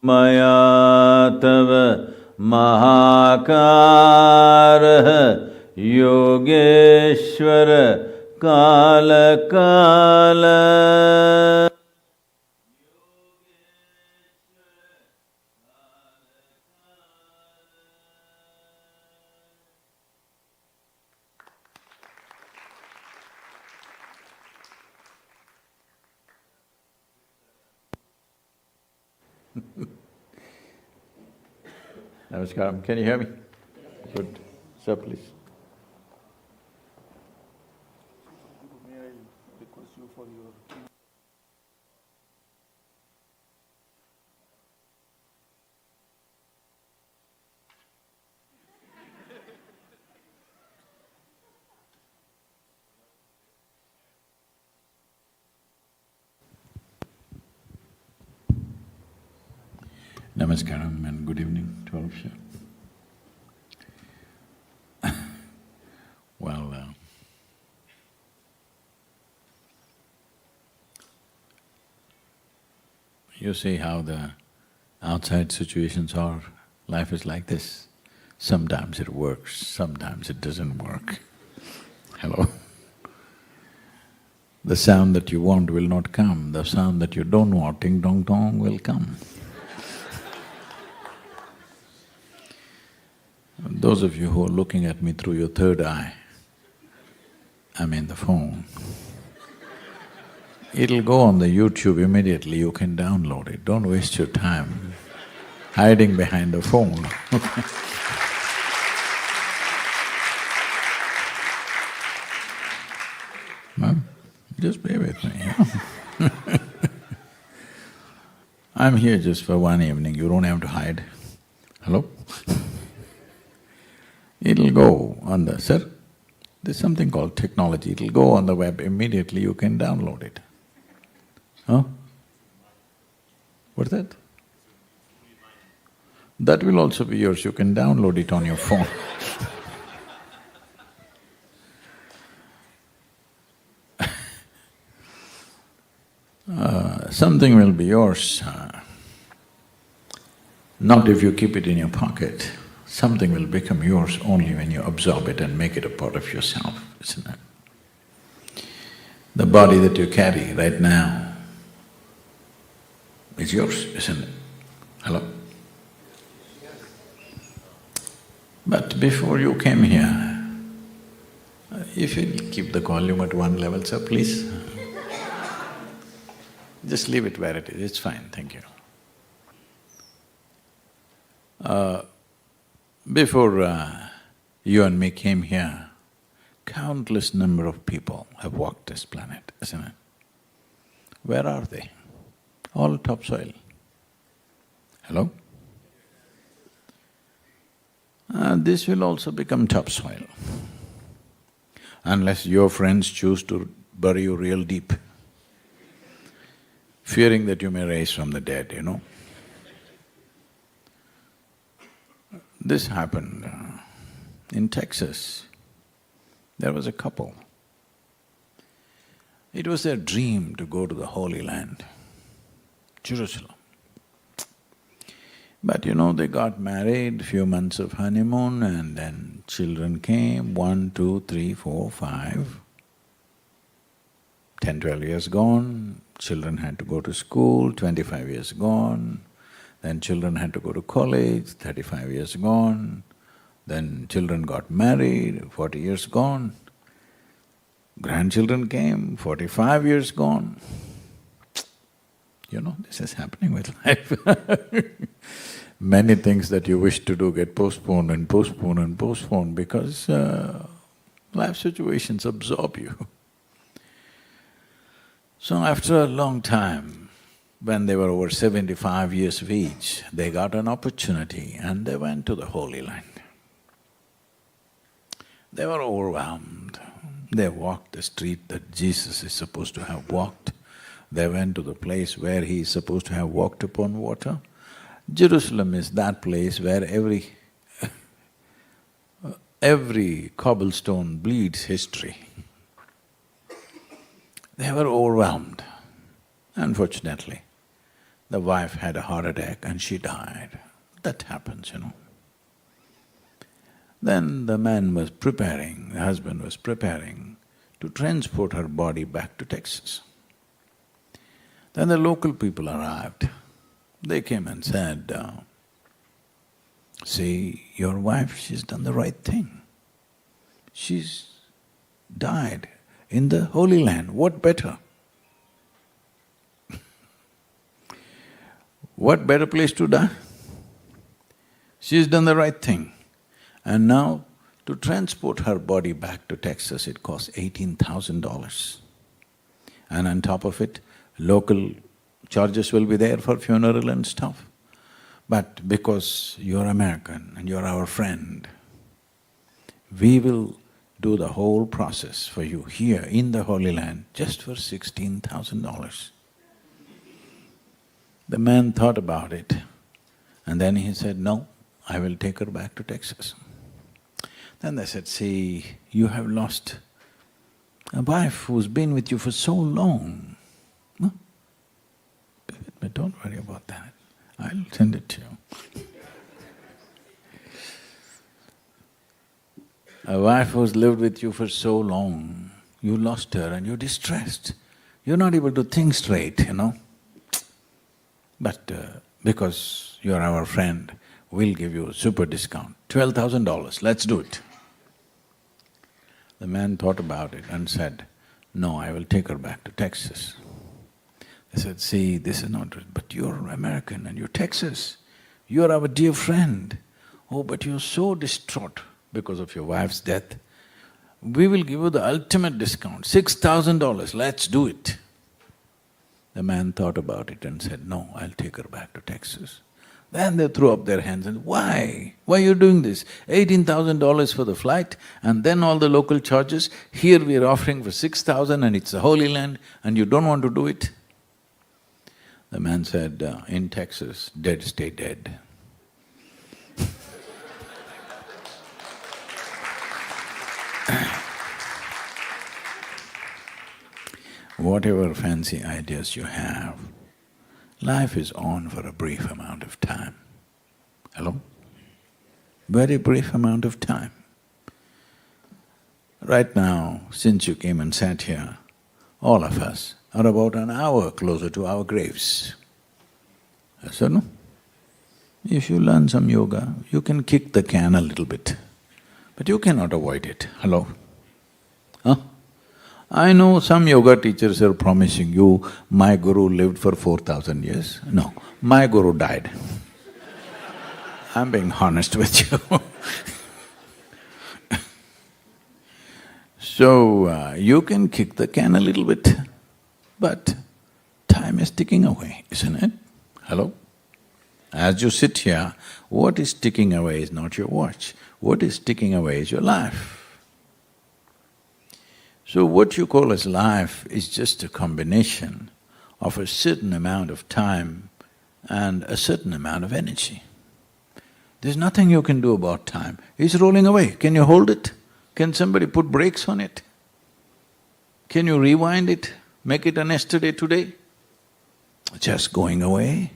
Maya tava mahakarah yogeshwara kala kala. Namaskaram. Can you hear me? Good. Sir, please. May I request you for your… Namaskaram and good evening to all of you. Well, you see how the outside situations are. Life is like this. Sometimes it works, sometimes it doesn't work. Hello? The sound that you want will not come, the sound that you don't want, ting-dong-dong, will come. Those of you who are looking at me through your third eye, I mean the phone, it'll go on the YouTube immediately, you can download it. Don't waste your time hiding behind the phone. Well, just bear with me. I'm here just for one evening, you don't have to hide. Hello? It'll go on the… Sir, there's something called technology, it'll go on the web immediately, you can download it. Huh? What's that? That will also be yours, you can download it on your phone. Something will be yours, not if you keep it in your pocket. Something will become yours only when you absorb it and make it a part of yourself, isn't it? The body that you carry right now is yours, isn't it? Hello? But before you came here, if you'll keep the volume at one level, sir, please. Just leave it where it is, it's fine, thank you. Before you and me came here, countless number of people have walked this planet, isn't it? Where are they? All topsoil. Hello? This will also become topsoil, unless your friends choose to bury you real deep, fearing that you may rise from the dead, you know. This happened in Texas. There was a couple. It was their dream to go to the Holy Land, Jerusalem. But you know, they got married, few months of honeymoon, and then children came, 1, 2, 3, 4, 5. 10, 12 years gone, children had to go to school, 25 years gone. Then children had to go to college, 35 years gone. Then children got married, 40 years gone. Grandchildren came, 45 years gone. You know, this is happening with life. Many things that you wish to do get postponed and postponed and postponed because life situations absorb you. So after a long time, when they were over 75 years of age, they got an opportunity and they went to the Holy Land. They were overwhelmed. They walked the street that Jesus is supposed to have walked. They went to the place where he is supposed to have walked upon water. Jerusalem is that place where every cobblestone bleeds history. They were overwhelmed. Unfortunately, the wife had a heart attack and she died. That happens, you know. Then the man was preparing, the husband was preparing to transport her body back to Texas. Then the local people arrived. They came and said, see, your wife, she's done the right thing. She's died in the Holy Land, what better? What better place to die? She's done the right thing. And now To transport her body back to Texas, it cost $18,000. And on top of it, local charges will be there for funeral and stuff. But because you're American and you're our friend, we will do the whole process for you here in the Holy Land just for $16,000. The man thought about it and then he said, no, I will take her back to Texas. Then they said, see, you have lost a wife who's been with you for so long. Huh? But don't worry about that, I'll send it to you. A wife who's lived with you for so long, you lost her and you're distressed. You're not able to think straight, you know. But because you're our friend, we'll give you a super discount, $12,000, let's do it. The man thought about it and said, no, I will take her back to Texas. They said, see, this is not right, but you're American and you're Texas, you're our dear friend. Oh, but you're so distraught because of your wife's death. We will give you the ultimate discount, $6,000, let's do it. The man thought about it and said, no, I'll take her back to Texas. Then they threw up their hands and, why? Why are you doing this? $18,000 for the flight and then all the local charges. Here we are offering for $6,000 and it's the Holy Land and you don't want to do it? The man said, in Texas, dead stay dead. Whatever fancy ideas you have, life is on for a brief amount of time. Hello? Very brief amount of time. Right now, since you came and sat here, all of us are about an hour closer to our graves. Yes or no? If you learn some yoga, you can kick the can a little bit, but you cannot avoid it. Hello? Huh? I know some yoga teachers are promising you, my guru lived for 4,000 years. No, my guru died. I'm being honest with you. So, you can kick the can a little bit, but time is ticking away, isn't it? Hello? As you sit here, what is ticking away is not your watch, what is ticking away is your life. So what you call as life is just a combination of a certain amount of time and a certain amount of energy. There's nothing you can do about time, it's rolling away. Can you hold it? Can somebody put brakes on it? Can you rewind it, make it an yesterday today? Just going away.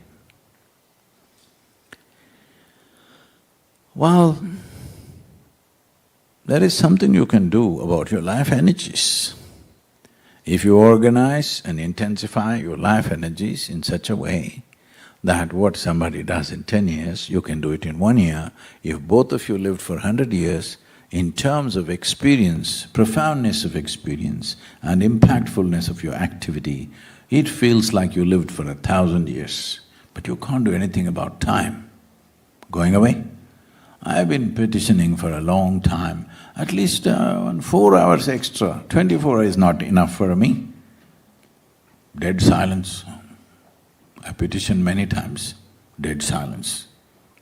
Well, there is something you can do about your life energies. If you organize and intensify your life energies in such a way that what somebody does in 10 years, you can do it in 1 year. If both of you lived for 100 years, in terms of experience, profoundness of experience and impactfulness of your activity, it feels like you lived for 1,000 years, but you can't do anything about time going away. I've been petitioning for a long time, at least 4 hours extra, 24 is not enough for me. Dead silence. I petitioned many times, dead silence.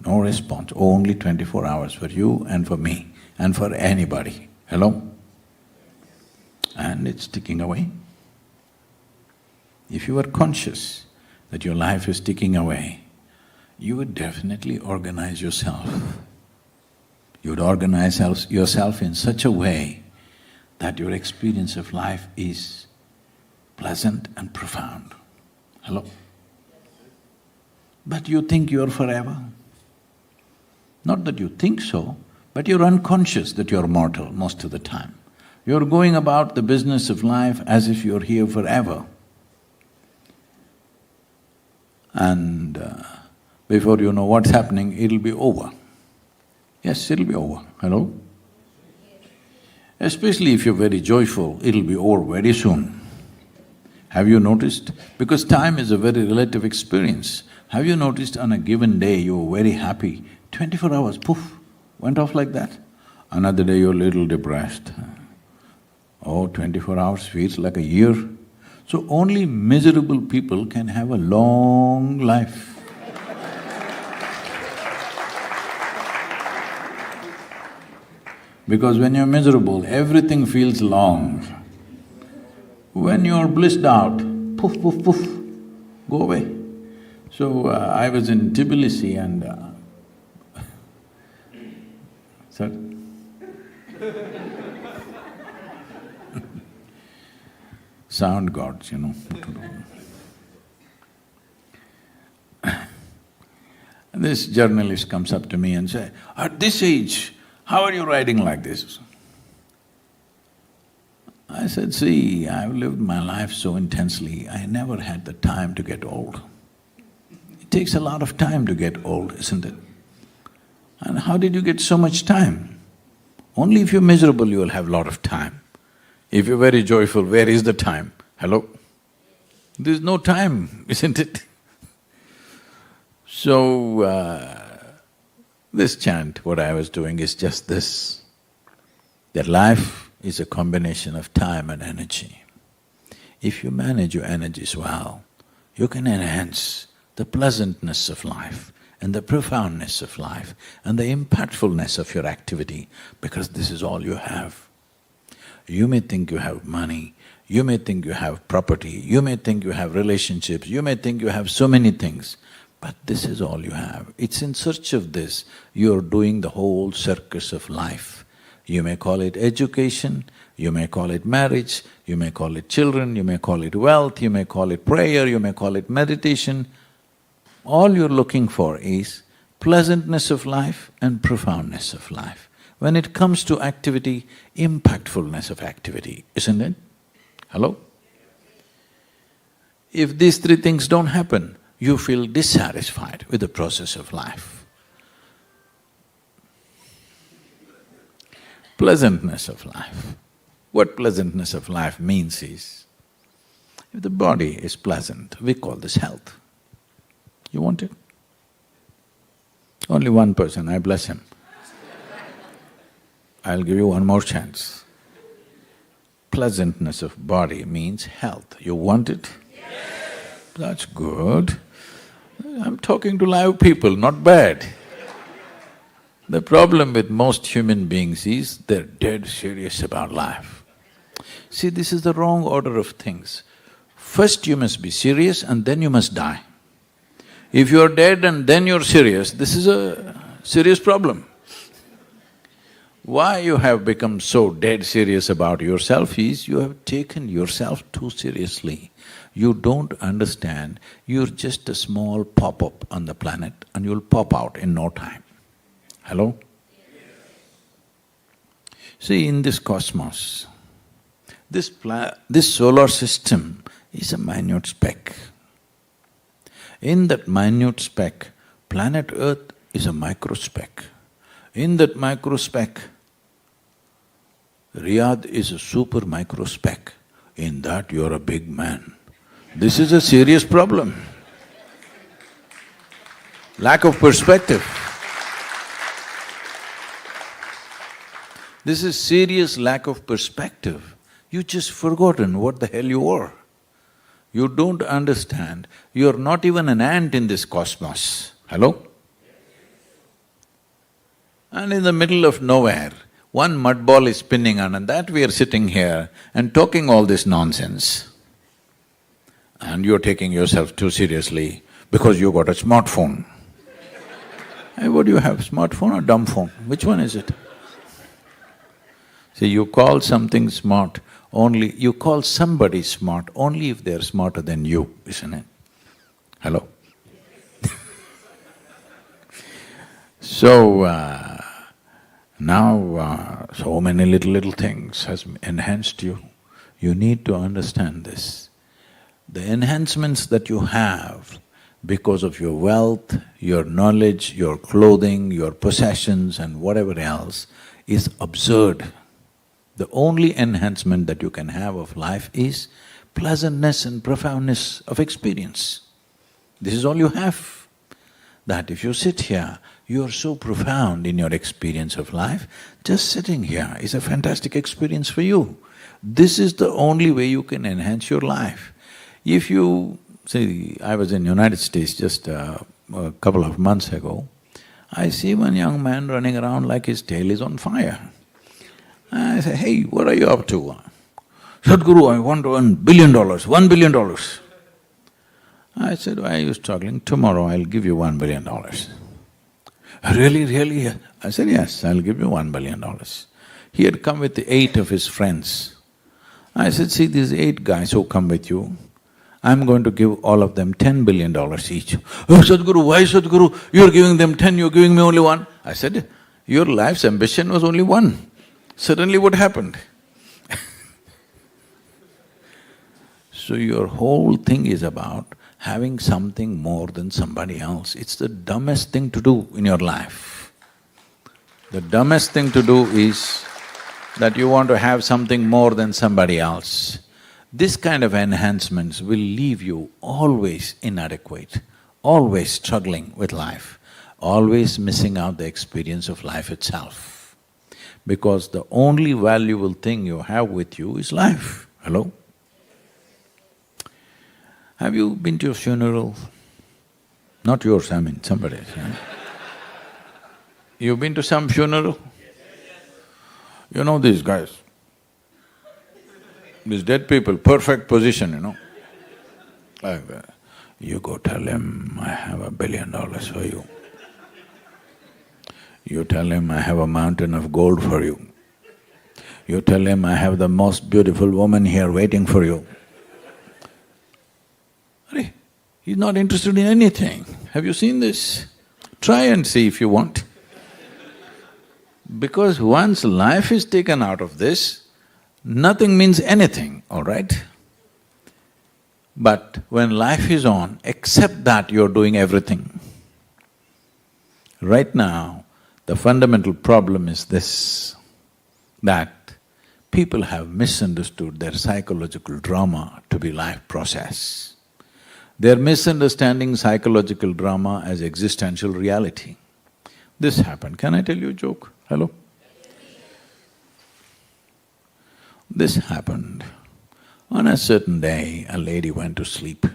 No response, only 24 hours for you and for me and for anybody. Hello? And it's ticking away. If you were conscious that your life is ticking away, you would definitely organize yourself. You would organize yourself in such a way that your experience of life is pleasant and profound. Hello? But you think you're forever. Not that you think so, but you're unconscious that you're mortal most of the time. You're going about the business of life as if you're here forever. And before you know what's happening, it'll be over. Yes, it'll be over. Hello? Especially if you're very joyful, it'll be over very soon. Have you noticed? Because time is a very relative experience. Have you noticed on a given day you were very happy, 24 hours, poof, went off like that? Another day you're a little depressed. Oh, 24 hours feels like a year. So only miserable people can have a long life. Because when you're miserable, everything feels long. When you're blissed out, poof, poof, poof, go away. So I was in Tbilisi and… Sir? Sound gods, you know. And this journalist comes up to me and says, "At this age, how are you writing like this?" I said, "See, I've lived my life so intensely, I never had the time to get old. It takes a lot of time to get old, isn't it? And how did you get so much time? Only if you're miserable you'll have a lot of time. If you're very joyful, where is the time? Hello? There's no time, isn't it?" So, this chant, what I was doing is just this, that life is a combination of time and energy. If you manage your energies well, you can enhance the pleasantness of life and the profoundness of life and the impactfulness of your activity, because this is all you have. You may think you have money, you may think you have property, you may think you have relationships, you may think you have so many things, but this is all you have. It's in search of this you're doing the whole circus of life. You may call it education, you may call it marriage, you may call it children, you may call it wealth, you may call it prayer, you may call it meditation. All you're looking for is pleasantness of life and profoundness of life. When it comes to activity, impactfulness of activity, isn't it? Hello? If these three things don't happen, you feel dissatisfied with the process of life. Pleasantness of life. What pleasantness of life means is, if the body is pleasant, we call this health. You want it? Only one person, I bless him. I'll give you one more chance. Pleasantness of body means health. You want it? Yes. That's good. I'm talking to live people, not bad. The problem with most human beings is they're dead serious about life. See, this is the wrong order of things. First you must be serious and then you must die. If you're dead and then you're serious, this is a serious problem. Why you have become so dead serious about yourself is you have taken yourself too seriously. You don't understand, you're just a small pop-up on the planet and you'll pop out in no time. Hello? See, in this cosmos, this solar system is a minute speck. In that minute speck, planet Earth is a microspeck. In that microspeck, Riyadh is a super microspeck. In that you're a big man. This is a serious problem. Lack of perspective. This is serious lack of perspective. You just forgotten what the hell you are. You don't understand, you're not even an ant in this cosmos. Hello? And in the middle of nowhere, one mud ball is spinning on, and that we are sitting here and talking all this nonsense. And you're taking yourself too seriously because you got a smartphone. Hey, what do you have, smartphone or dumb phone? Which one is it? See, you call something smart only… you call somebody smart only if they're smarter than you, isn't it? Hello? So, now so many little things has enhanced you. You need to understand this. The enhancements that you have because of your wealth, your knowledge, your clothing, your possessions and whatever else is absurd. The only enhancement that you can have of life is pleasantness and profoundness of experience. This is all you have. That if you sit here, You're so profound in your experience of life, just sitting here is a fantastic experience for you. This is the only way you can enhance your life. If you… See, I was in United States just a couple of months ago. I see one young man running around like his tail is on fire. I say, hey, what are you up to? Sadhguru, I want $1 billion, $1 billion. I said, why are you struggling? Tomorrow I'll give you $1 billion. Really, really? I said, yes, I'll give you $1 billion. He had come with 8 of his friends. I said, see, these 8 guys who come with you, I'm going to give all of them $10 billion each. Oh, Sadhguru, why Sadhguru? You're giving them 10, you're giving me only 1. I said, your life's ambition was only 1. Suddenly what happened? So your whole thing is about having something more than somebody else. It's the dumbest thing to do in your life. The dumbest thing to do is that you want to have something more than somebody else. This kind of enhancements will leave you always inadequate, always struggling with life, always missing out the experience of life itself. Because the only valuable thing you have with you is life. Hello? Have you been to a funeral? Not yours, I mean somebody's, yeah? You've been to some funeral? You know these guys, these dead people, perfect position, you know. Like, you go tell him, I have $1 billion for you. You tell him, I have a mountain of gold for you. You tell him, I have the most beautiful woman here waiting for you. Arey, he's not interested in anything. Have you seen this? Try and see if you want. Because once life is taken out of this, nothing means anything, all right? But when life is on, accept that you're doing everything. Right now, the fundamental problem is this, that people have misunderstood their psychological drama to be life process. They're misunderstanding psychological drama as existential reality. This happened. Can I tell you a joke? Hello? This happened. On a certain day, a lady went to sleep.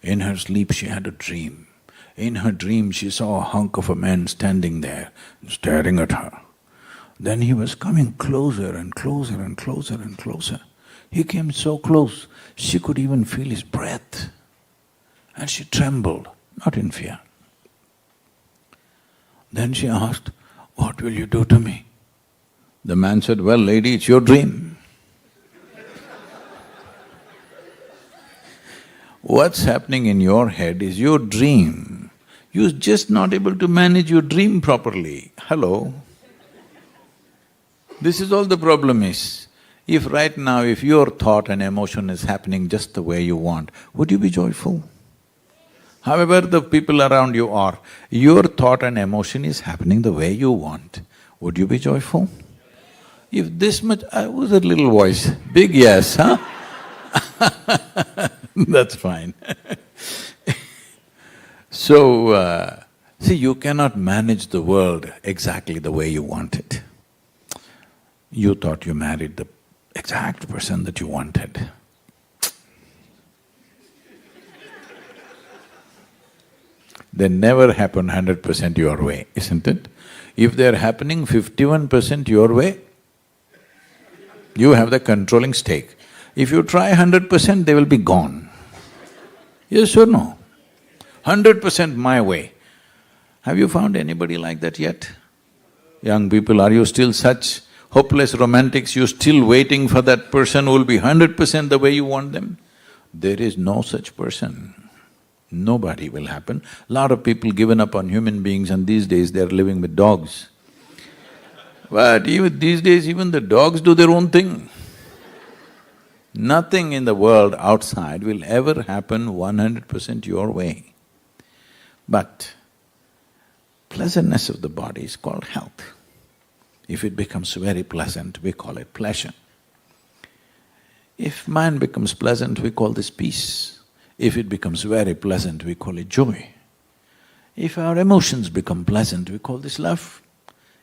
In her sleep, she had a dream. In her dream, she saw a hunk of a man standing there, staring at her. Then he was coming closer and closer and closer and closer. He came so close, she could even feel his breath. And she trembled, not in fear. Then she asked, what will you do to me? The man said, well, lady, it's your dream. What's happening in your head is your dream. You're just not able to manage your dream properly. Hello? This is all the problem is. If right now, if your thought and emotion is happening just the way you want, would you be joyful? However the people around you are, your thought and emotion is happening the way you want, would you be joyful? If this much… who's that little voice? Big yes, huh? That's fine. So, see, you cannot manage the world exactly the way you want it. You thought you married the exact person that you wanted. They never happen 100% your way, isn't it? If they're happening 51% your way, you have the controlling stake. If you try 100%, they will be gone. Yes or no? 100% my way. Have you found anybody like that yet? Young people, are you still such hopeless romantics, you're still waiting for that person who will be 100% the way you want them? There is no such person. Nobody will happen. Lot of people given up on human beings and these days they're living with dogs. But even these days, even the dogs do their own thing. Nothing in the world outside will ever happen 100% your way. But pleasantness of the body is called health. If it becomes very pleasant, we call it pleasure. If mind becomes pleasant, we call this peace. If it becomes very pleasant, we call it joy. If our emotions become pleasant, we call this love.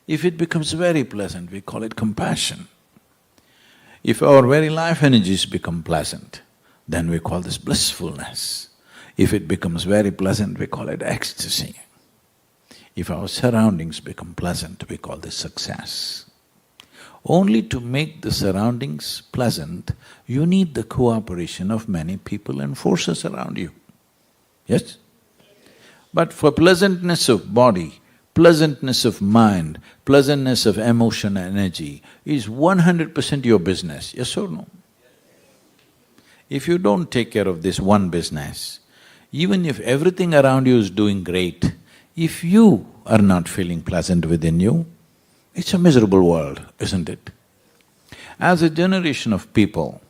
If it becomes very pleasant, we call it compassion. If our very life energies become pleasant, then we call this blissfulness. If it becomes very pleasant, we call it ecstasy. If our surroundings become pleasant, we call this success. Only to make the surroundings pleasant, you need the cooperation of many people and forces around you. Yes? But for pleasantness of body, pleasantness of mind, pleasantness of emotion and energy is 100% your business, yes or no? If you don't take care of this one business, even if everything around you is doing great, if you are not feeling pleasant within you, it's a miserable world, isn't it? As a generation of people,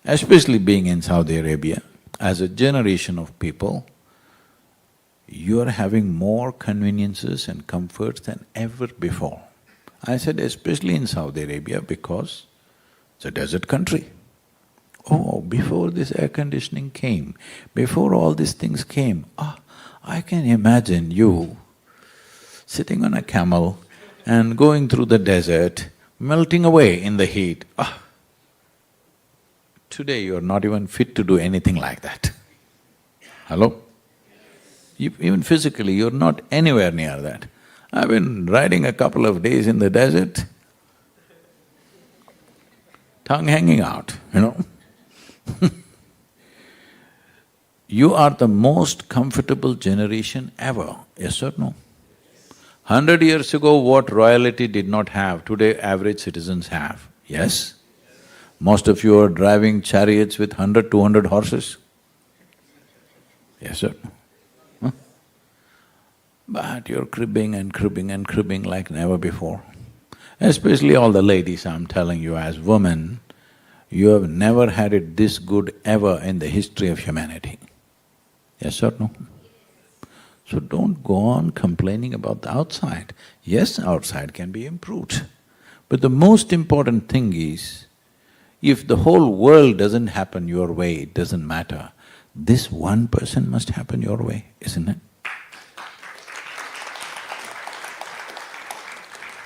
especially being in Saudi Arabia, as a generation of people, you are having more conveniences and comforts than ever before. I said especially in Saudi Arabia because it's a desert country. Oh, before this air conditioning came, before all these things came, I can imagine you sitting on a camel and going through the desert, melting away in the heat. Today you're not even fit to do anything like that. Hello? Even physically, you're not anywhere near that. I've been riding a couple of days in the desert, tongue hanging out, you know. You are the most comfortable generation ever, yes or no? 100 years ago, what royalty did not have, today average citizens have, yes? Most of you are driving chariots with 100, 200 horses, yes or no? But you're cribbing and cribbing and cribbing like never before. Especially all the ladies, I'm telling you, as women, you have never had it this good ever in the history of humanity. Yes or no? So don't go on complaining about the outside. Yes, outside can be improved. But the most important thing is, if the whole world doesn't happen your way, it doesn't matter. This 1% must happen your way, isn't it?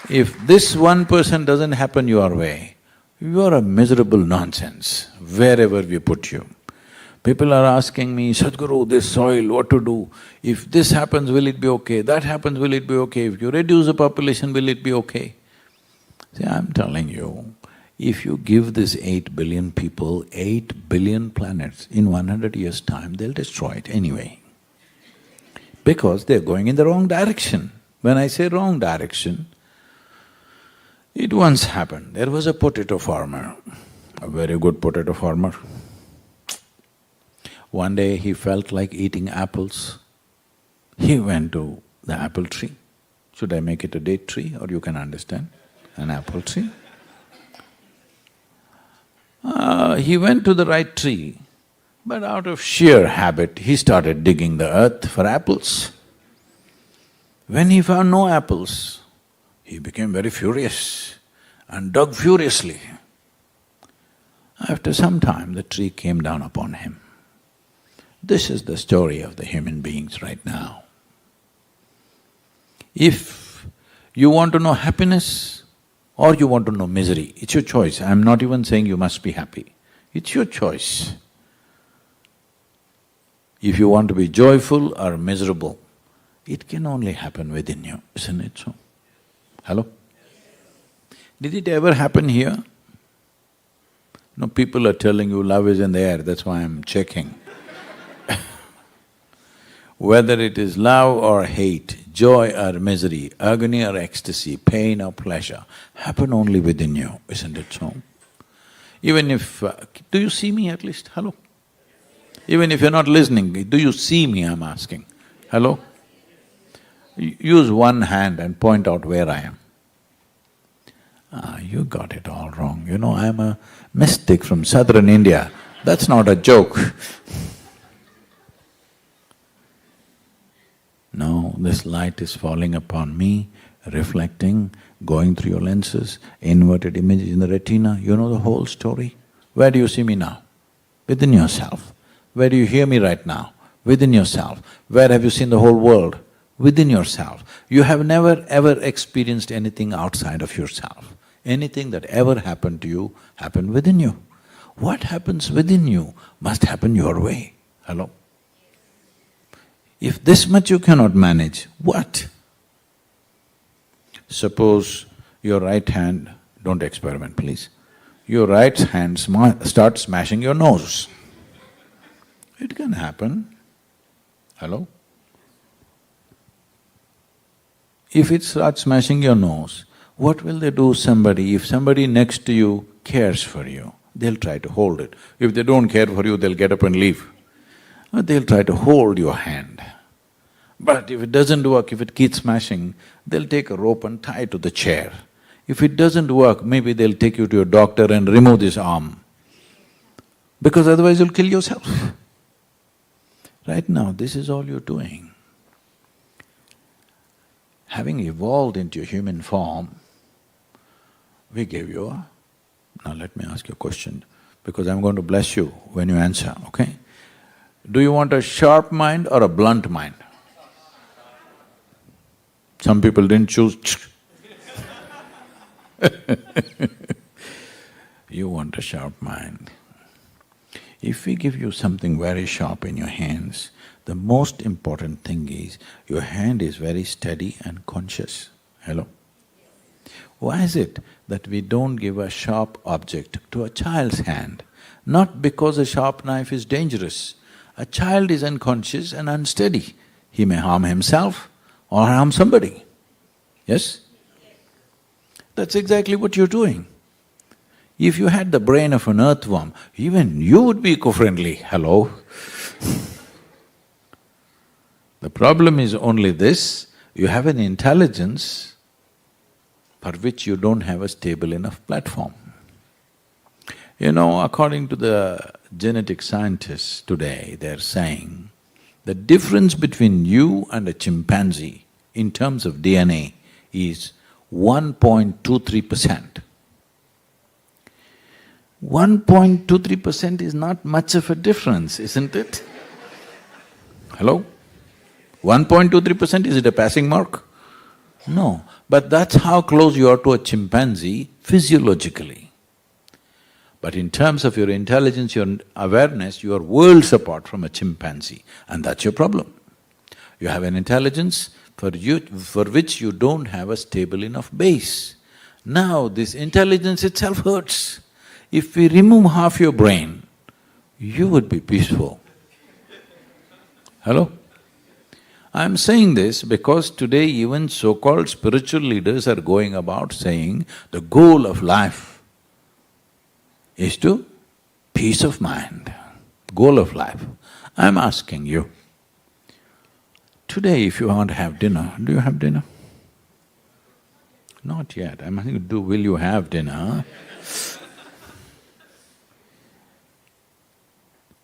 If this 1% doesn't happen your way, you are a miserable nonsense wherever we put you. People are asking me, Sadhguru, this soil, what to do? If this happens, will it be okay? That happens, will it be okay? If you reduce the population, will it be okay? See, I'm telling you, if you give this 8 billion people 8 billion planets, in 100 years' time, they'll destroy it anyway. Because they're going in the wrong direction. When I say wrong direction, it once happened, there was a potato farmer, a very good potato farmer. One day he felt like eating apples. He went to the apple tree. Should I make it a date tree or you can understand? An apple tree. He went to the right tree, but out of sheer habit, he started digging the earth for apples. When he found no apples, he became very furious and dug furiously. After some time, the tree came down upon him. This is the story of the human beings right now. If you want to know happiness or you want to know misery, it's your choice. I'm not even saying you must be happy. It's your choice. If you want to be joyful or miserable, it can only happen within you, isn't it so? Hello? Did it ever happen here? No, people are telling you love is in the air, that's why I'm checking. Whether it is love or hate, joy or misery, agony or ecstasy, pain or pleasure, happen only within you, isn't it so? Even if… do you see me at least? Hello? Even if you're not listening, do you see me, I'm asking? Hello? Use one hand and point out where I am. You got it all wrong. You know, I'm a mystic from southern India. That's not a joke. No, this light is falling upon me, reflecting, going through your lenses, inverted images in the retina. You know the whole story. Where do you see me now? Within yourself. Where do you hear me right now? Within yourself. Where have you seen the whole world? Within yourself. You have never ever experienced anything outside of yourself. Anything that ever happened to you happened within you. What happens within you must happen your way. Hello? If this much you cannot manage, what? Suppose your right hand, don't experiment please, your right hand starts smashing your nose. It can happen. Hello? If it starts smashing your nose, what will they do somebody, if somebody next to you cares for you, they'll try to hold it. If they don't care for you, they'll get up and leave. But they'll try to hold your hand. But if it doesn't work, if it keeps smashing, they'll take a rope and tie it to the chair. If it doesn't work, maybe they'll take you to your doctor and remove this arm, because otherwise you'll kill yourself. Right now, this is all you're doing. Having evolved into a human form, we gave you a… Now let me ask you a question, because I'm going to bless you when you answer, okay? Do you want a sharp mind or a blunt mind? Some people didn't choose You want a sharp mind. If we give you something very sharp in your hands, the most important thing is your hand is very steady and conscious. Hello? Why is it that we don't give a sharp object to a child's hand? Not because a sharp knife is dangerous. A child is unconscious and unsteady. He may harm himself or harm somebody. Yes? That's exactly what you're doing. If you had the brain of an earthworm, even you would be eco-friendly, hello? The problem is only this, you have an intelligence for which you don't have a stable enough platform. You know, according to the genetic scientists today, they're saying the difference between you and a chimpanzee in terms of DNA is 1.23%. 1.23% is not much of a difference, isn't it? Hello? 1.23%, is it a passing mark? No, but that's how close you are to a chimpanzee physiologically. But in terms of your intelligence, your awareness, you are worlds apart from a chimpanzee, and that's your problem. You have an intelligence for which you don't have a stable enough base. Now this intelligence itself hurts. If we remove half your brain, you would be peaceful. Hello? I'm saying this because today even so-called spiritual leaders are going about saying the goal of life is to peace of mind, goal of life. I'm asking you, today if you want to have dinner, do you have dinner? Not yet, I'm asking you, will you have dinner?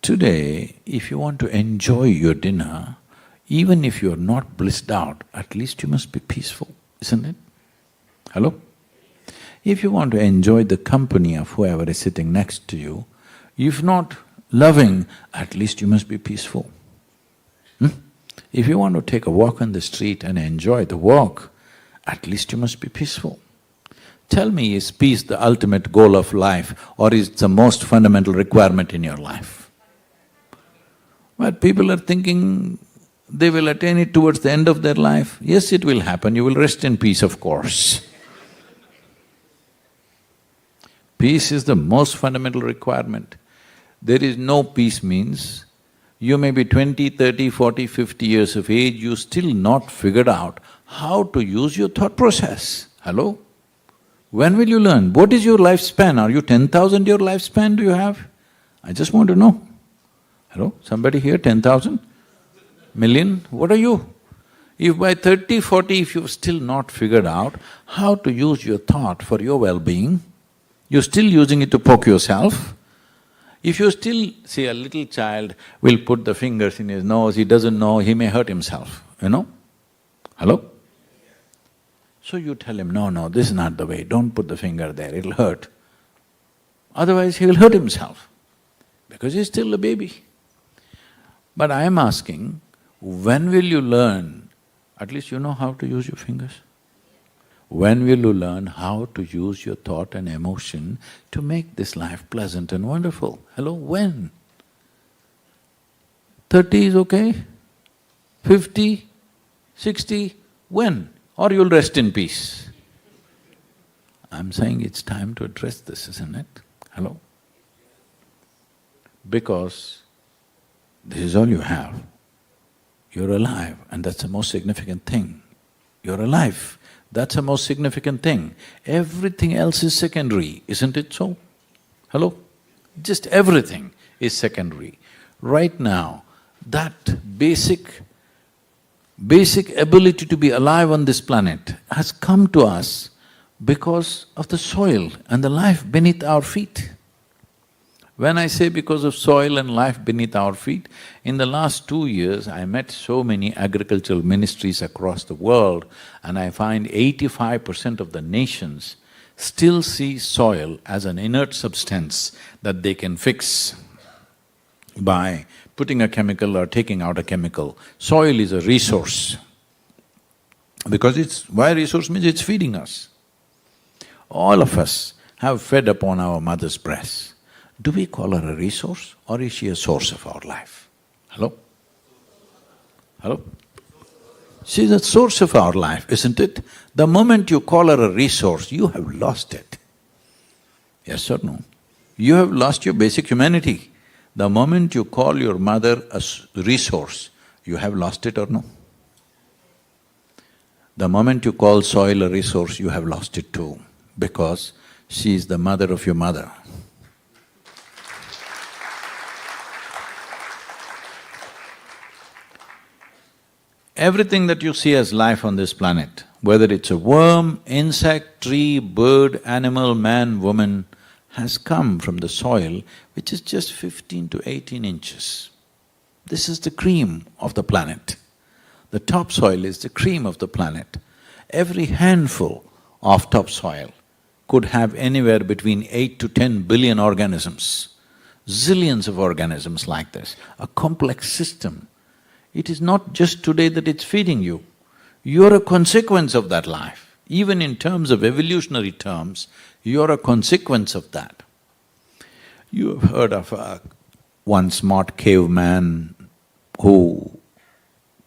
Today, if you want to enjoy your dinner, even if you're not blissed out, at least you must be peaceful, isn't it? Hello? If you want to enjoy the company of whoever is sitting next to you, if not loving, at least you must be peaceful. If you want to take a walk on the street and enjoy the walk, at least you must be peaceful. Tell me, is peace the ultimate goal of life or is it the most fundamental requirement in your life? But people are thinking they will attain it towards the end of their life. Yes, it will happen, you will rest in peace, of course. Peace is the most fundamental requirement. There is no peace means you may be 20, 30, 40, 50 years of age, you still not figured out how to use your thought process. Hello? When will you learn? What is your lifespan? Are you 10,000 your lifespan do you have? I just want to know. Hello? Somebody here, 10,000? Million? What are you? If by 30, 40, if you've still not figured out how to use your thought for your well-being, you're still using it to poke yourself. If you still… see, a little child will put the fingers in his nose, he doesn't know, he may hurt himself, you know? Hello? So you tell him, no, this is not the way, don't put the finger there, it'll hurt. Otherwise he will hurt himself, because he's still a baby. But I am asking, when will you learn, at least you know how to use your fingers? When will you learn how to use your thought and emotion to make this life pleasant and wonderful? Hello, when? 30 is okay? 50? 60? When? Or you'll rest in peace. I'm saying it's time to address this, isn't it? Hello? Because this is all you have. You're alive, and that's the most significant thing. You're alive, that's the most significant thing. Everything else is secondary, isn't it so? Hello? Just everything is secondary. Right now, that basic ability to be alive on this planet has come to us because of the soil and the life beneath our feet. When I say because of soil and life beneath our feet, in the last 2 years I met so many agricultural ministries across the world, and I find 85% of the nations still see soil as an inert substance that they can fix by putting a chemical or taking out a chemical. Soil is a resource, because why resource means it's feeding us. All of us have fed upon our mother's breast. Do we call her a resource, or is she a source of our life? Hello? Hello? She's a source of our life, isn't it? The moment you call her a resource, you have lost it. Yes or no? You have lost your basic humanity. The moment you call your mother a resource, you have lost it or no? The moment you call soil a resource, you have lost it too, because she is the mother of your mother. Everything that you see as life on this planet, whether it's a worm, insect, tree, bird, animal, man, woman, has come from the soil, which is just 15 to 18 inches. This is the cream of the planet. The topsoil is the cream of the planet. Every handful of topsoil could have anywhere between 8 to 10 billion organisms, zillions of organisms like this, a complex system. It is not just today that it's feeding you, you're a consequence of that life. Even in terms of evolutionary terms, you're a consequence of that. You have heard of one smart caveman who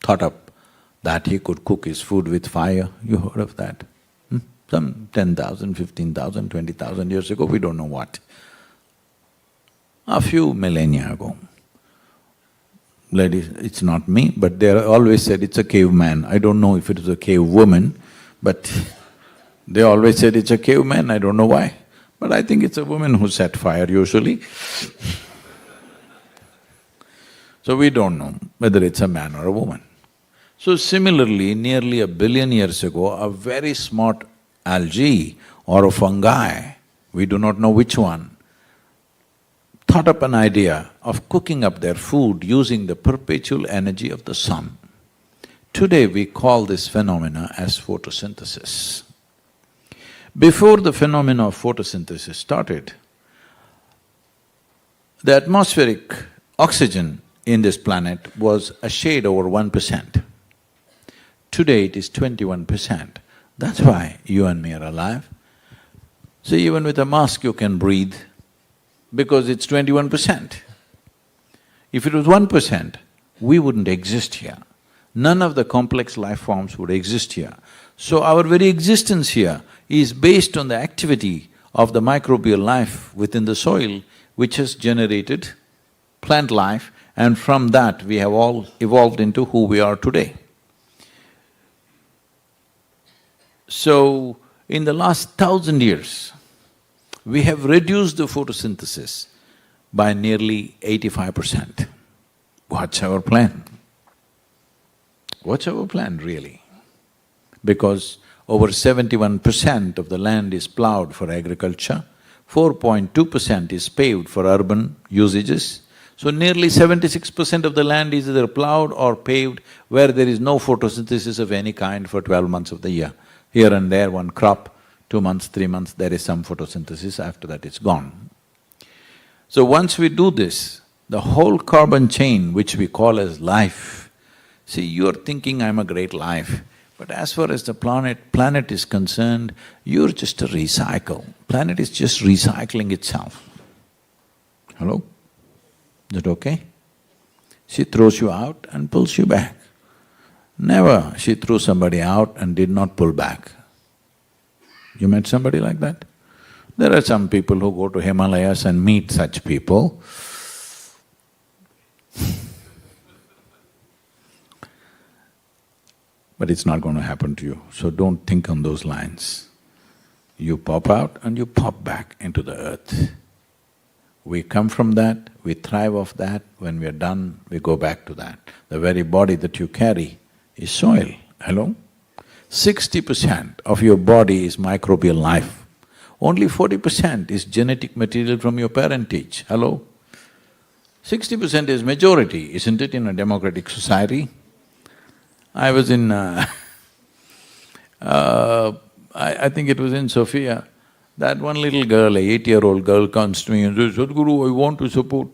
thought up that he could cook his food with fire. You heard of that? Some 10,000, 15,000, 20,000 years ago, we don't know what. A few millennia ago. Ladies, it's not me, but they always said it's a caveman. I don't know if it was a cave woman, but they always said it's a caveman, I don't know why. But I think it's a woman who set fire usually. So we don't know whether it's a man or a woman. So similarly, nearly 1 billion years ago, a very smart algae or a fungi, we do not know which one, thought up an idea of cooking up their food using the perpetual energy of the sun. Today we call this phenomena as photosynthesis. Before the phenomena of photosynthesis started, the atmospheric oxygen in this planet was a shade over 1%. Today it is 21%. That's why you and me are alive. So even with a mask you can breathe, because it's 21%. If it was 1%, we wouldn't exist here. None of the complex life forms would exist here. So our very existence here is based on the activity of the microbial life within the soil, which has generated plant life, and from that we have all evolved into who we are today. So, in the last 1,000 years, we have reduced the photosynthesis by nearly 85%. What's our plan? What's our plan really? Because over 71% of the land is ploughed for agriculture, 4.2% is paved for urban usages, so nearly 76% of the land is either ploughed or paved where there is no photosynthesis of any kind for 12 months of the year. Here and there one crop, 2 months, 3 months, there is some photosynthesis, after that it's gone. So once we do this, The whole carbon chain which we call as life, see, you're thinking I'm a great life, but as far as the planet is concerned, you're just a recycle. Planet is just recycling itself. Hello? Is that okay? She throws you out and pulls you back. Never she threw somebody out and did not pull back. You met somebody like that? There are some people who go to Himalayas and meet such people. But it's not going to happen to you, so don't think on those lines. You pop out and you pop back into the earth. We come from that, we thrive off that, when we are done, we go back to that. The very body that you carry is soil, hello? 60% of your body is microbial life. Only 40% is genetic material from your parentage, hello? 60% is majority, isn't it, in a democratic society? I was in I think it was in Sofia, that one little girl, a 8-year-old girl comes to me and says, Sadhguru, I want to support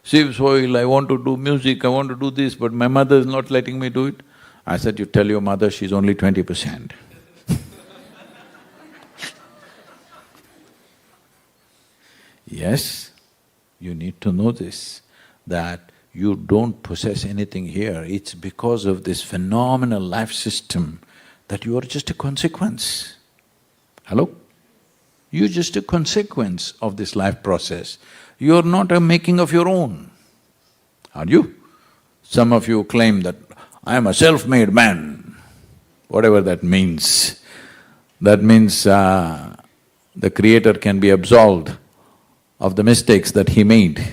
Save Soil, I want to do music, I want to do this, but my mother is not letting me do it. I said, you tell your mother she's only 20%. Yes, you need to know this, that you don't possess anything here, it's because of this phenomenal life system that you are just a consequence. Hello? You're just a consequence of this life process. You're not a making of your own, are you? Some of you claim that, I am a self-made man, whatever that means. That means the Creator can be absolved of the mistakes that he made.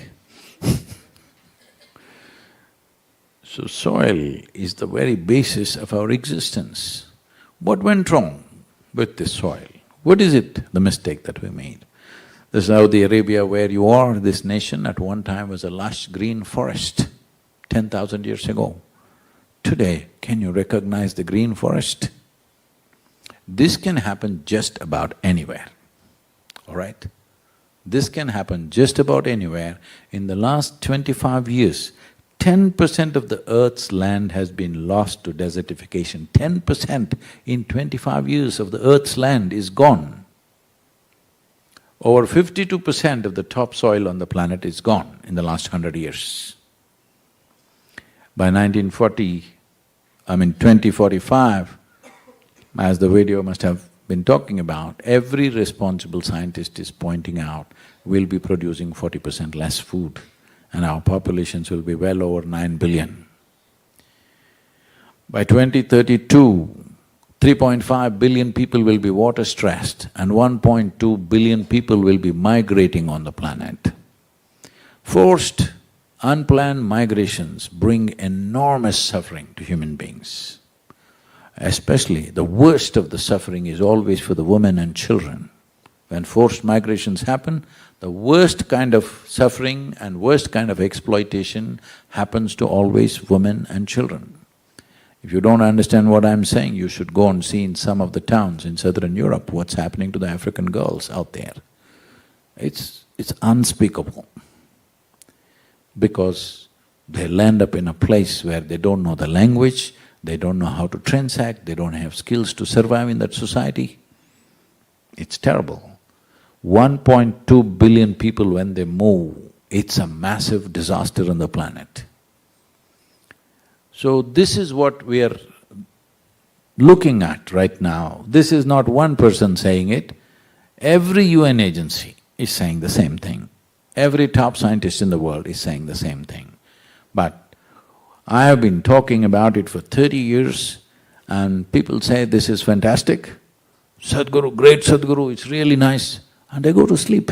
So soil is the very basis of our existence. What went wrong with this soil? What is it, the mistake that we made? The Saudi Arabia where you are, this nation at one time was a lush green forest, 10,000 years ago. Today, can you recognize the green forest? This can happen just about anywhere, all right? This can happen just about anywhere. In the last 25 years, 10% of the earth's land has been lost to desertification. 10% in 25 years of the earth's land is gone. Over 52% of the topsoil on the planet is gone in the last 100 years. By 2045, as the video must have been talking about, every responsible scientist is pointing out, we'll be producing 40% less food and our populations will be well over 9 billion. By 2032, 3.5 billion people will be water stressed and 1.2 billion people will be migrating on the planet. Forced, unplanned migrations bring enormous suffering to human beings. Especially, the worst of the suffering is always for the women and children. When forced migrations happen, the worst kind of suffering and worst kind of exploitation happens to always women and children. If you don't understand what I'm saying, you should go and see in some of the towns in southern Europe what's happening to the African girls out there. It's unspeakable. Because they'll end up in a place where they don't know the language, they don't know how to transact, they don't have skills to survive in that society. It's terrible. 1.2 billion people when they move, it's a massive disaster on the planet. So this is what we are looking at right now. This is not one person saying it, every UN agency is saying the same thing. Every top scientist in the world is saying the same thing. But I have been talking about it for 30 years and people say this is fantastic, Sadhguru, great Sadhguru, it's really nice, and they go to sleep.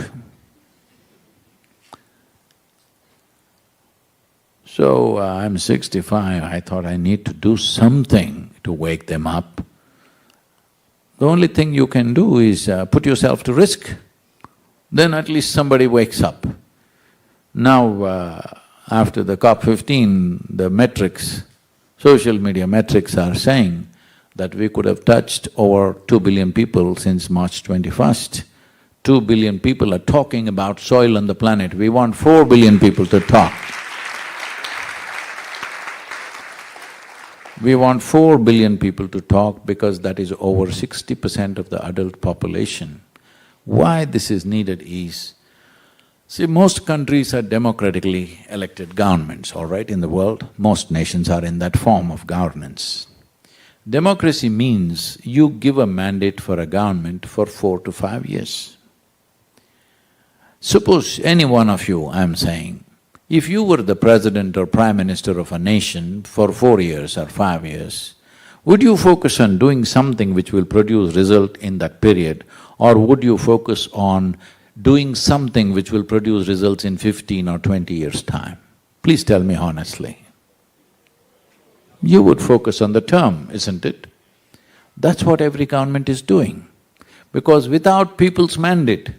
So I'm 65, I thought I need to do something to wake them up. The only thing you can do is put yourself to risk, then at least somebody wakes up. Now, after the COP15, the metrics, social media metrics are saying that we could have touched over 2 billion people since March 21st. 2 billion people are talking about soil on the planet. We want 4 billion people to talk. We want 4 billion people to talk because that is over 60% of the adult population. Why this is needed is, see, most countries are democratically elected governments, all right, in the world. Most nations are in that form of governance. Democracy means you give a mandate for a government for 4 to 5 years. Suppose any one of you, I'm saying, if you were the president or prime minister of a nation for 4 years or 5 years, would you focus on doing something which will produce result in that period, or would you focus on doing something which will produce results in 15 or 20 years' time? Please tell me honestly. You would focus on the term, isn't it? That's what every government is doing. Because without people's mandate,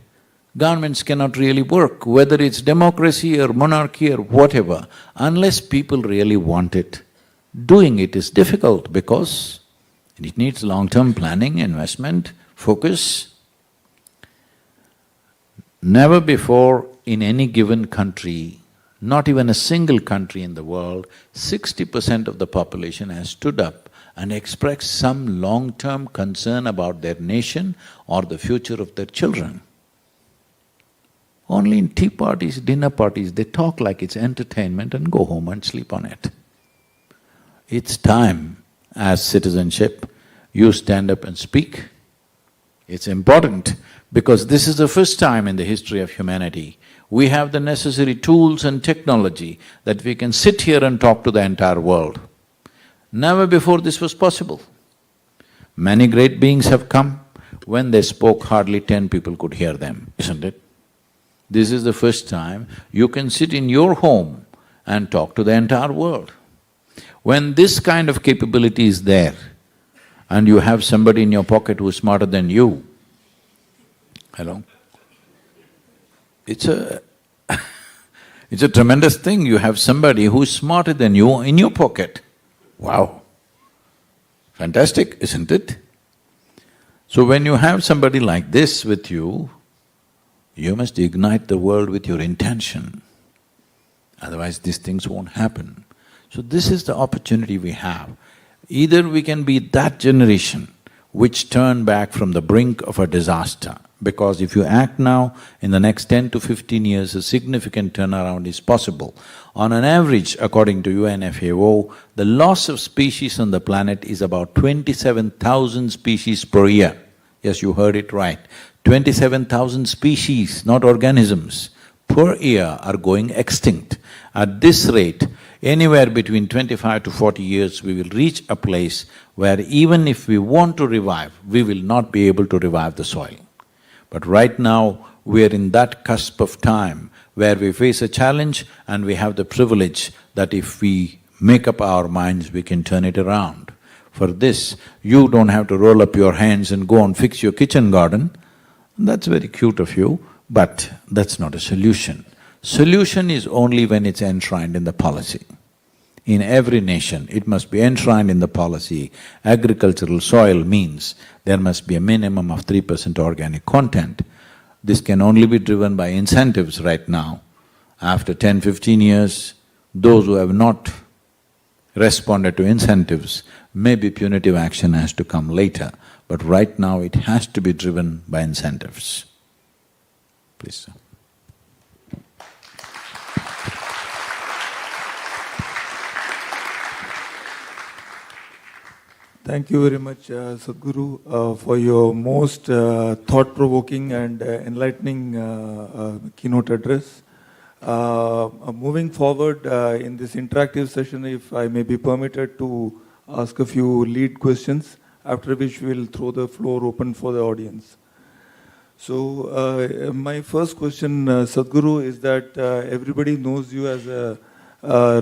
governments cannot really work, whether it's democracy or monarchy or whatever, unless people really want it. Doing it is difficult because it needs long-term planning, investment, focus. Never before in any given country, not even a single country in the world, 60% of the population has stood up and expressed some long-term concern about their nation or the future of their children. Only in tea parties, dinner parties, they talk like it's entertainment and go home and sleep on it. It's time, as citizenship, you stand up and speak. It's important because this is the first time in the history of humanity we have the necessary tools and technology that we can sit here and talk to the entire world. Never before this was possible. Many great beings have come, when they spoke hardly 10 people could hear them, isn't it? This is the first time you can sit in your home and talk to the entire world. When this kind of capability is there and you have somebody in your pocket who is smarter than you, hello? It's a it's a tremendous thing, you have somebody who is smarter than you in your pocket. Wow, fantastic, isn't it? So when you have somebody like this with you, you must ignite the world with your intention, otherwise these things won't happen. So this is the opportunity we have. Either we can be that generation which turn back from the brink of a disaster, because if you act now, in the next 10 to 15 years, a significant turnaround is possible. On an average, according to UNFAO, the loss of species on the planet is about 27,000 species per year. Yes, you heard it right. 27,000 species, not organisms, per year are going extinct. At this rate, anywhere between 25 to 40 years, we will reach a place where even if we want to revive, we will not be able to revive the soil. But right now, we are in that cusp of time where we face a challenge and we have the privilege that if we make up our minds, we can turn it around. For this, you don't have to roll up your hands and go and fix your kitchen garden. That's very cute of you, but that's not a solution. Solution is only when it's enshrined in the policy. In every nation, it must be enshrined in the policy. Agricultural soil means there must be a minimum of 3% organic content. This can only be driven by incentives right now. After 10-15 years, those who have not responded to incentives, maybe punitive action has to come later, but right now it has to be driven by incentives. Please, sir. Thank you very much, Sadhguru, for your most thought-provoking and enlightening keynote address. Moving forward in this interactive session, if I may be permitted to ask a few lead questions, after which we will throw the floor open for the audience. So, my first question, Sadhguru, is that everybody knows you as a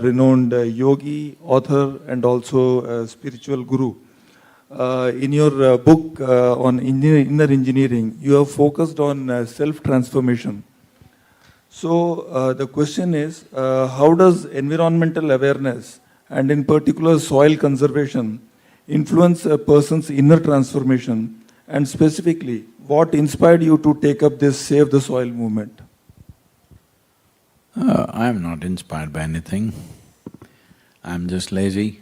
renowned yogi, author, and also a spiritual guru. In your book on inner engineering, you have focused on self-transformation. So, the question is, how does environmental awareness, and in particular soil conservation, influence a person's inner transformation? And specifically, What inspired you to take up this Save the Soil movement? I'm not inspired by anything. I'm just lazy.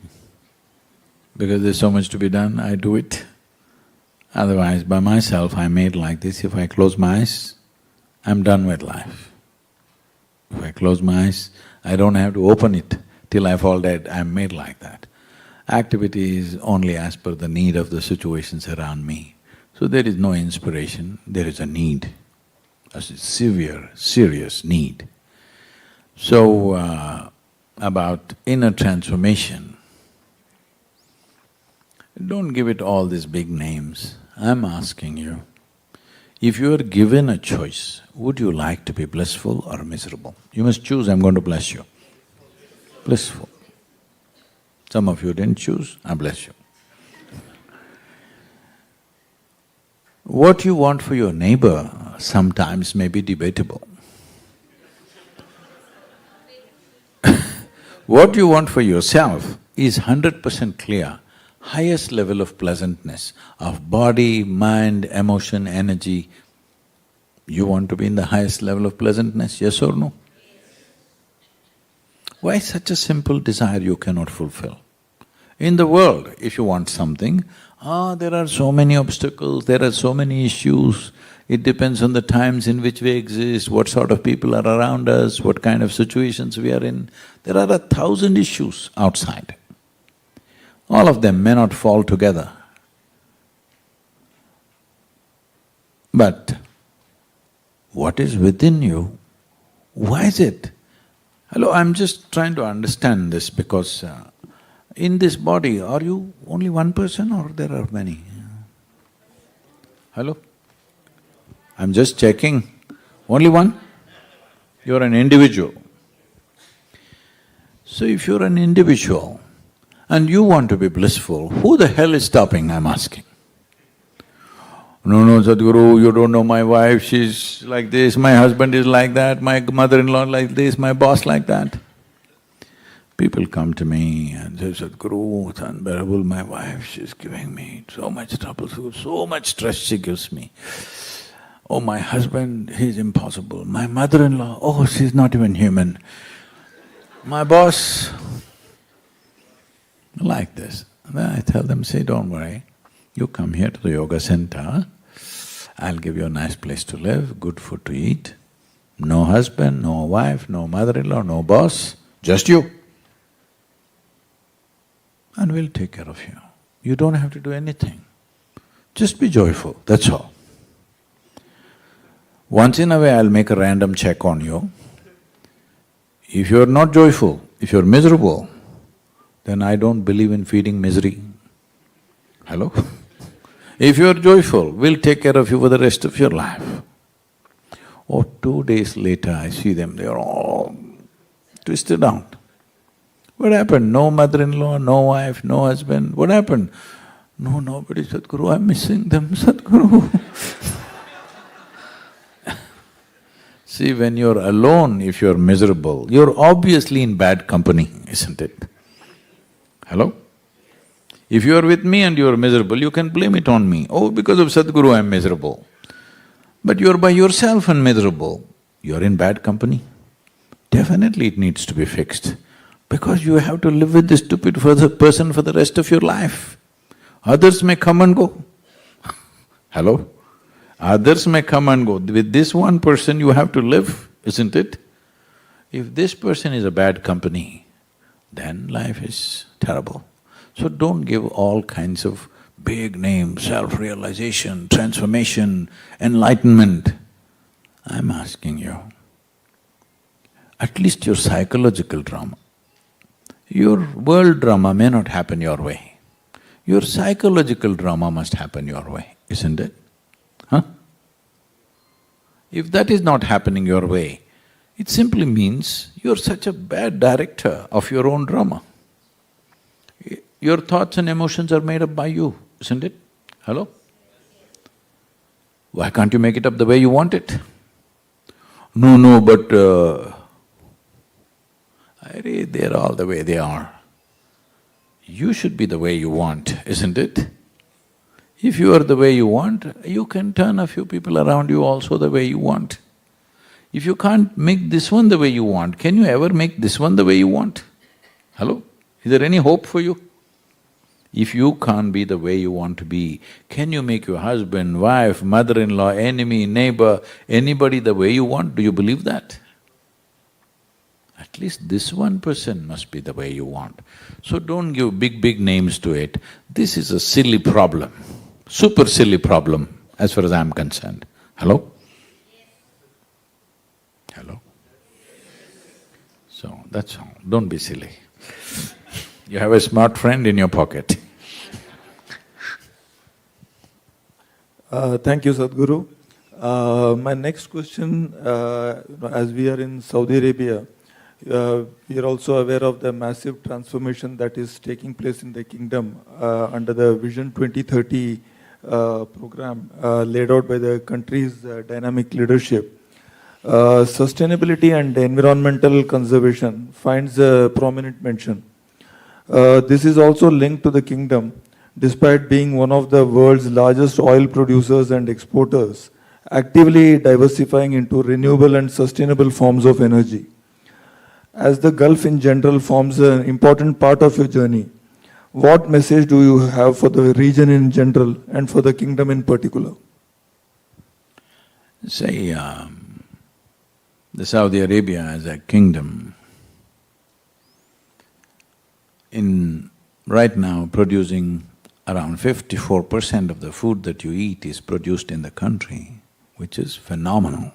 Because there's so much to be done, I do it. Otherwise, by myself, I made like this. If I close my eyes, I'm done with life. If I close my eyes, I don't have to open it till I fall dead. I'm made like that. Activity is only as per the need of the situations around me. So there is no inspiration, there is a need, a severe, serious need. So, about inner transformation, don't give it all these big names. I'm asking you, if you are given a choice, would you like to be blissful or miserable? You must choose, I'm going to bless you. Blissful. Some of you didn't choose, I bless you. What you want for your neighbor sometimes may be debatable. What you want for yourself is 100% clear, highest level of pleasantness, of body, mind, emotion, energy. You want to be in the highest level of pleasantness, yes or no? Why such a simple desire you cannot fulfill? In the world, if you want something, there are so many obstacles, there are so many issues, it depends on the times in which we exist, what sort of people are around us, what kind of situations we are in. There are 1,000 issues outside. All of them may not fall together. But what is within you, why is it? Hello, I'm just trying to understand this because in this body, are you only one person or there are many? Hello? I'm just checking. Only one? You're an individual. So if you're an individual and you want to be blissful, who the hell is stopping, I'm asking? No, Sadhguru, you don't know my wife, she's like this, my husband is like that, my mother-in-law like this, my boss like that. People come to me and say, Sadhguru, it's unbearable, my wife, she's giving me so much trouble, so much stress she gives me. Oh, my husband, he's impossible. My mother-in-law, oh, she's not even human. My boss, like this. Then I tell them, say, don't worry, you come here to the yoga center, I'll give you a nice place to live, good food to eat, no husband, no wife, no mother-in-law, no boss, just you. And we'll take care of you. You don't have to do anything. Just be joyful, that's all. Once in a way, I'll make a random check on you. If you're not joyful, if you're miserable, then I don't believe in feeding misery. Hello? If you're joyful, we'll take care of you for the rest of your life. Oh, 2 days later, I see them, they're all twisted out. What happened? No mother-in-law, no wife, no husband, what happened? No, nobody, Sadhguru, I'm missing them, Sadhguru. See, when you're alone, if you're miserable, you're obviously in bad company, isn't it? Hello? If you're with me and you're miserable, you can blame it on me. Oh, because of Sadhguru I'm miserable. But you're by yourself and miserable, you're in bad company. Definitely it needs to be fixed, because you have to live with this stupid person for the rest of your life. Others may come and go. Hello? Others may come and go. With this one person you have to live, isn't it? If this person is a bad company, then life is terrible. So don't give all kinds of big names, self-realization, transformation, enlightenment. I'm asking you, at least your psychological drama. Your world drama may not happen your way. Your psychological drama must happen your way, isn't it? Huh? If that is not happening your way, it simply means you're such a bad director of your own drama. Your thoughts and emotions are made up by you, isn't it? Hello? Why can't you make it up the way you want it? No, but they're all the way they are. You should be the way you want, isn't it? If you are the way you want, you can turn a few people around you also the way you want. If you can't make this one the way you want, can you ever make this one the way you want? Hello? Is there any hope for you? If you can't be the way you want to be, can you make your husband, wife, mother-in-law, enemy, neighbor, anybody the way you want? Do you believe that? At least this one person must be the way you want. So don't give big names to it. This is a silly problem, super silly problem as far as I'm concerned. Hello? Hello? So that's all, don't be silly. You have a smart friend in your pocket. Thank you, Sadhguru. My next question, as we are in Saudi Arabia, we are also aware of the massive transformation that is taking place in the kingdom under the Vision 2030 program laid out by the country's dynamic leadership. Sustainability and environmental conservation finds a prominent mention. This is also linked to the kingdom, despite being one of the world's largest oil producers and exporters, actively diversifying into renewable and sustainable forms of energy. As the Gulf in general forms an important part of your journey, what message do you have for the region in general and for the kingdom in particular? Say, the Saudi Arabia as a kingdom, in right now producing around 54% of the food that you eat is produced in the country, which is phenomenal.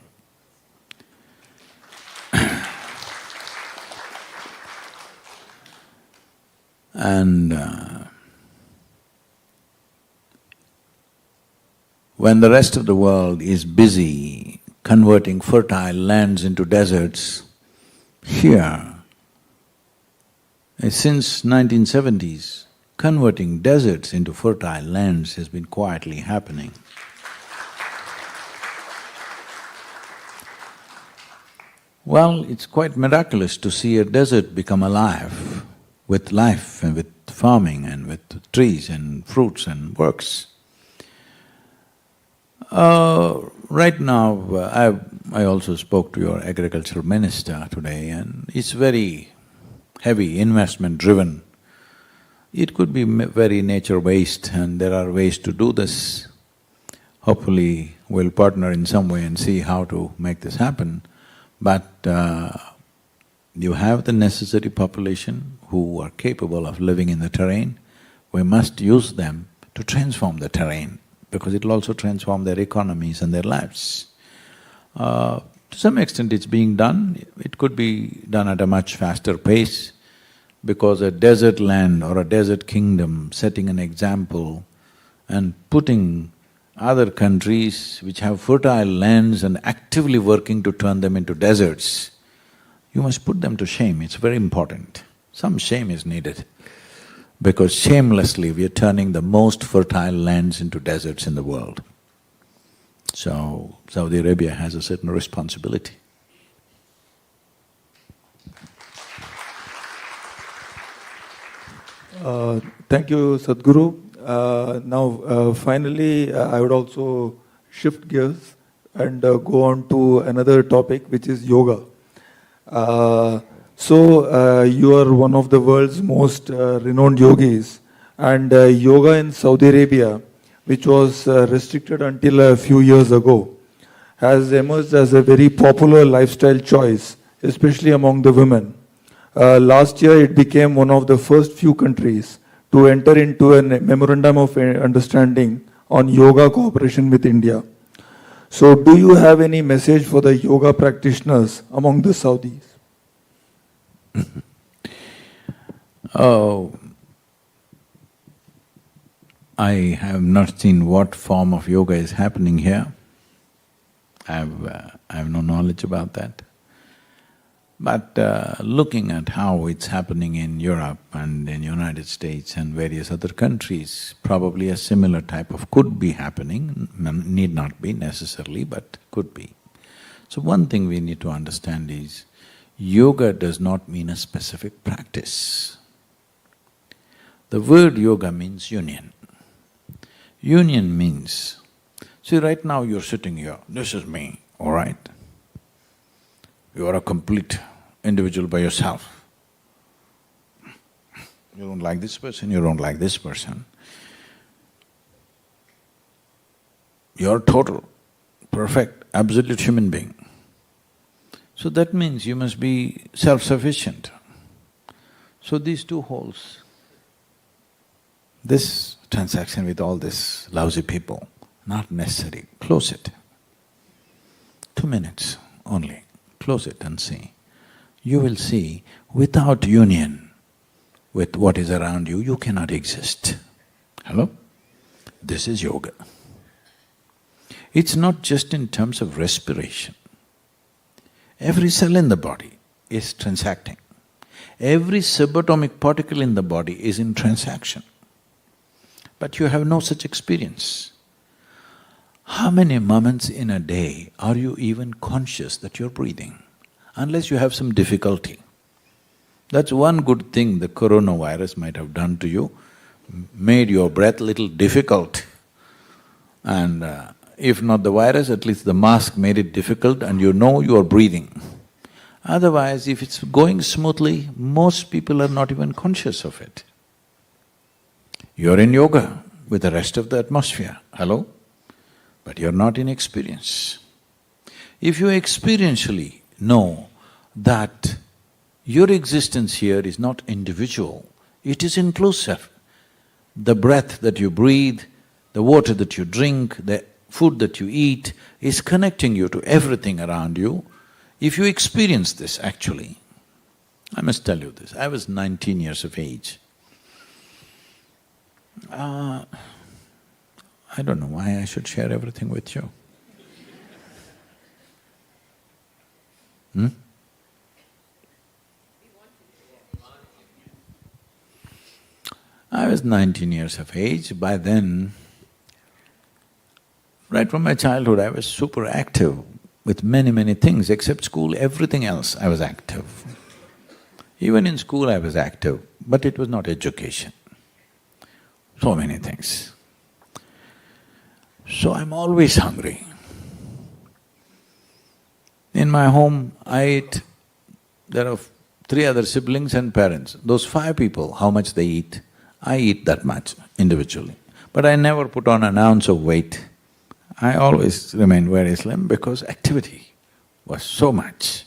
And when the rest of the world is busy converting fertile lands into deserts, here, since 1970s, converting deserts into fertile lands has been quietly happening. Well, it's quite miraculous to see a desert become alive with life and with farming and with trees and fruits and works. Right now, I also spoke to your agricultural minister today, and it's very heavy, investment-driven. It could be very nature-based, and there are ways to do this. Hopefully, we'll partner in some way and see how to make this happen. But you have the necessary population who are capable of living in the terrain. We must use them to transform the terrain, because it'll also transform their economies and their lives. To some extent it's being done. It could be done at a much faster pace, because a desert land or a desert kingdom setting an example and putting other countries which have fertile lands and actively working to turn them into deserts, you must put them to shame. It's very important. Some shame is needed, because shamelessly we are turning the most fertile lands into deserts in the world. So, Saudi Arabia has a certain responsibility. Thank you, Sadhguru. Now, finally, I would also shift gears and go on to another topic, which is yoga. You are one of the world's most renowned yogis, and yoga in Saudi Arabia, which was restricted until a few years ago, has emerged as a very popular lifestyle choice, especially among the women. Last year, it became one of the first few countries to enter into a memorandum of understanding on yoga cooperation with India. So, do you have any message for the yoga practitioners among the Saudis? Oh, I have not seen what form of yoga is happening here. I have no knowledge about that. But looking at how it's happening in Europe and in United States and various other countries, probably a similar type of could be happening, need not be necessarily, but could be. So one thing we need to understand is, yoga does not mean a specific practice. The word yoga means union. Union means, see, right now you're sitting here, this is me, all right? You are a complete individual by yourself. You don't like this person, you don't like this person. You're total, perfect, absolute human being. So that means you must be self-sufficient. So these two holes, this transaction with all these lousy people, not necessary, close it. 2 minutes only, close it and see. You will see, without union with what is around you, you cannot exist. Hello? This is yoga. It's not just in terms of respiration. Every cell in the body is transacting. Every subatomic particle in the body is in transaction. But you have no such experience. How many moments in a day are you even conscious that you're breathing? Unless you have some difficulty. That's one good thing the coronavirus might have done to you, made your breath little difficult. And if not the virus, at least the mask made it difficult and you know you are breathing. Otherwise, if it's going smoothly, most people are not even conscious of it. You're in yoga with the rest of the atmosphere, hello? But you're not in experience. If you experientially know that your existence here is not individual, it is inclusive. The breath that you breathe, the water that you drink, the food that you eat is connecting you to everything around you. If you experience this actually, I must tell you this, I was 19 years of age. I don't know why I should share everything with you. I was 19 years of age. By then, right from my childhood, I was super active with many things. Except school, everything else I was active. Even in school I was active, but it was not education. So many things. So I'm always hungry. In my home, there are 3 other siblings and parents. Those 5 people, how much they eat, I eat that much individually. But I never put on an ounce of weight. I always remained very slim because activity was so much.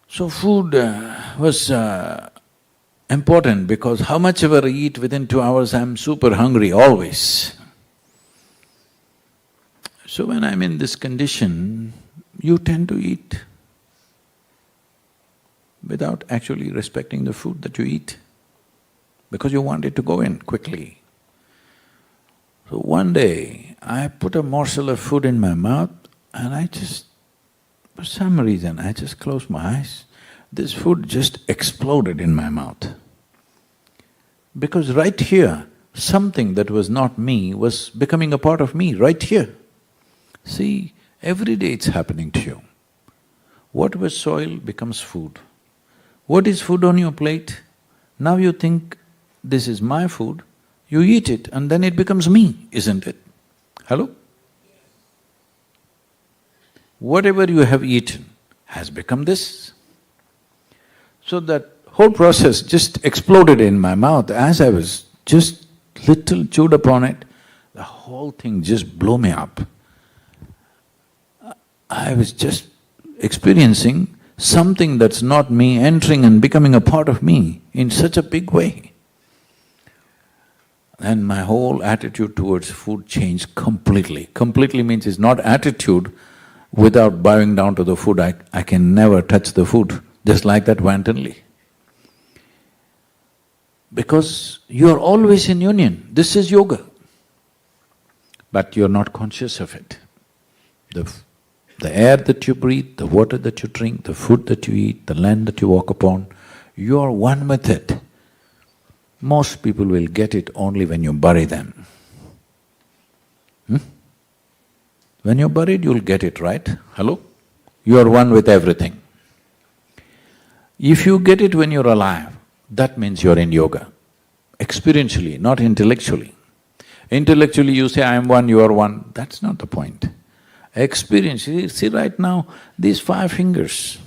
So food was important because how much ever I eat, within 2 hours I'm super hungry always. So when I'm in this condition, you tend to eat without actually respecting the food that you eat, because you want it to go in quickly. So one day, I put a morsel of food in my mouth and I just… for some reason, I just closed my eyes. This food just exploded in my mouth. Because right here, something that was not me was becoming a part of me, right here. See, every day it's happening to you. What was soil becomes food. What is food on your plate? Now you think, this is my food, you eat it and then it becomes me, isn't it? Hello? Whatever you have eaten has become this. So that whole process just exploded in my mouth. As I was just little chewed upon it, the whole thing just blew me up. I was just experiencing something that's not me entering and becoming a part of me in such a big way. And my whole attitude towards food changed completely. Completely means it's not attitude without bowing down to the food. I can never touch the food, just like that wantonly. Because you're always in union, this is yoga. But you're not conscious of it. The air that you breathe, the water that you drink, the food that you eat, the land that you walk upon, you are one with it. Most people will get it only when you bury them. When you're buried, you'll get it, right? Hello? You are one with everything. If you get it when you're alive, that means you're in yoga, experientially, not intellectually. Intellectually you say, I am one, you are one, that's not the point. Experience, see right now, these 5 fingers,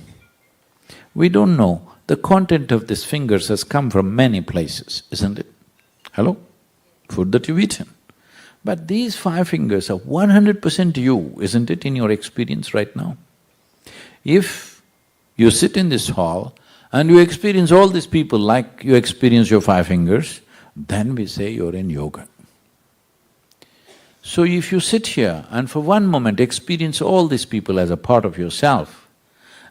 we don't know, the content of these fingers has come from many places, isn't it? Hello? Food that you've eaten. But these 5 fingers are 100% you, isn't it, in your experience right now? If you sit in this hall and you experience all these people like you experience your 5 fingers, then we say you're in yoga. So if you sit here and for one moment experience all these people as a part of yourself,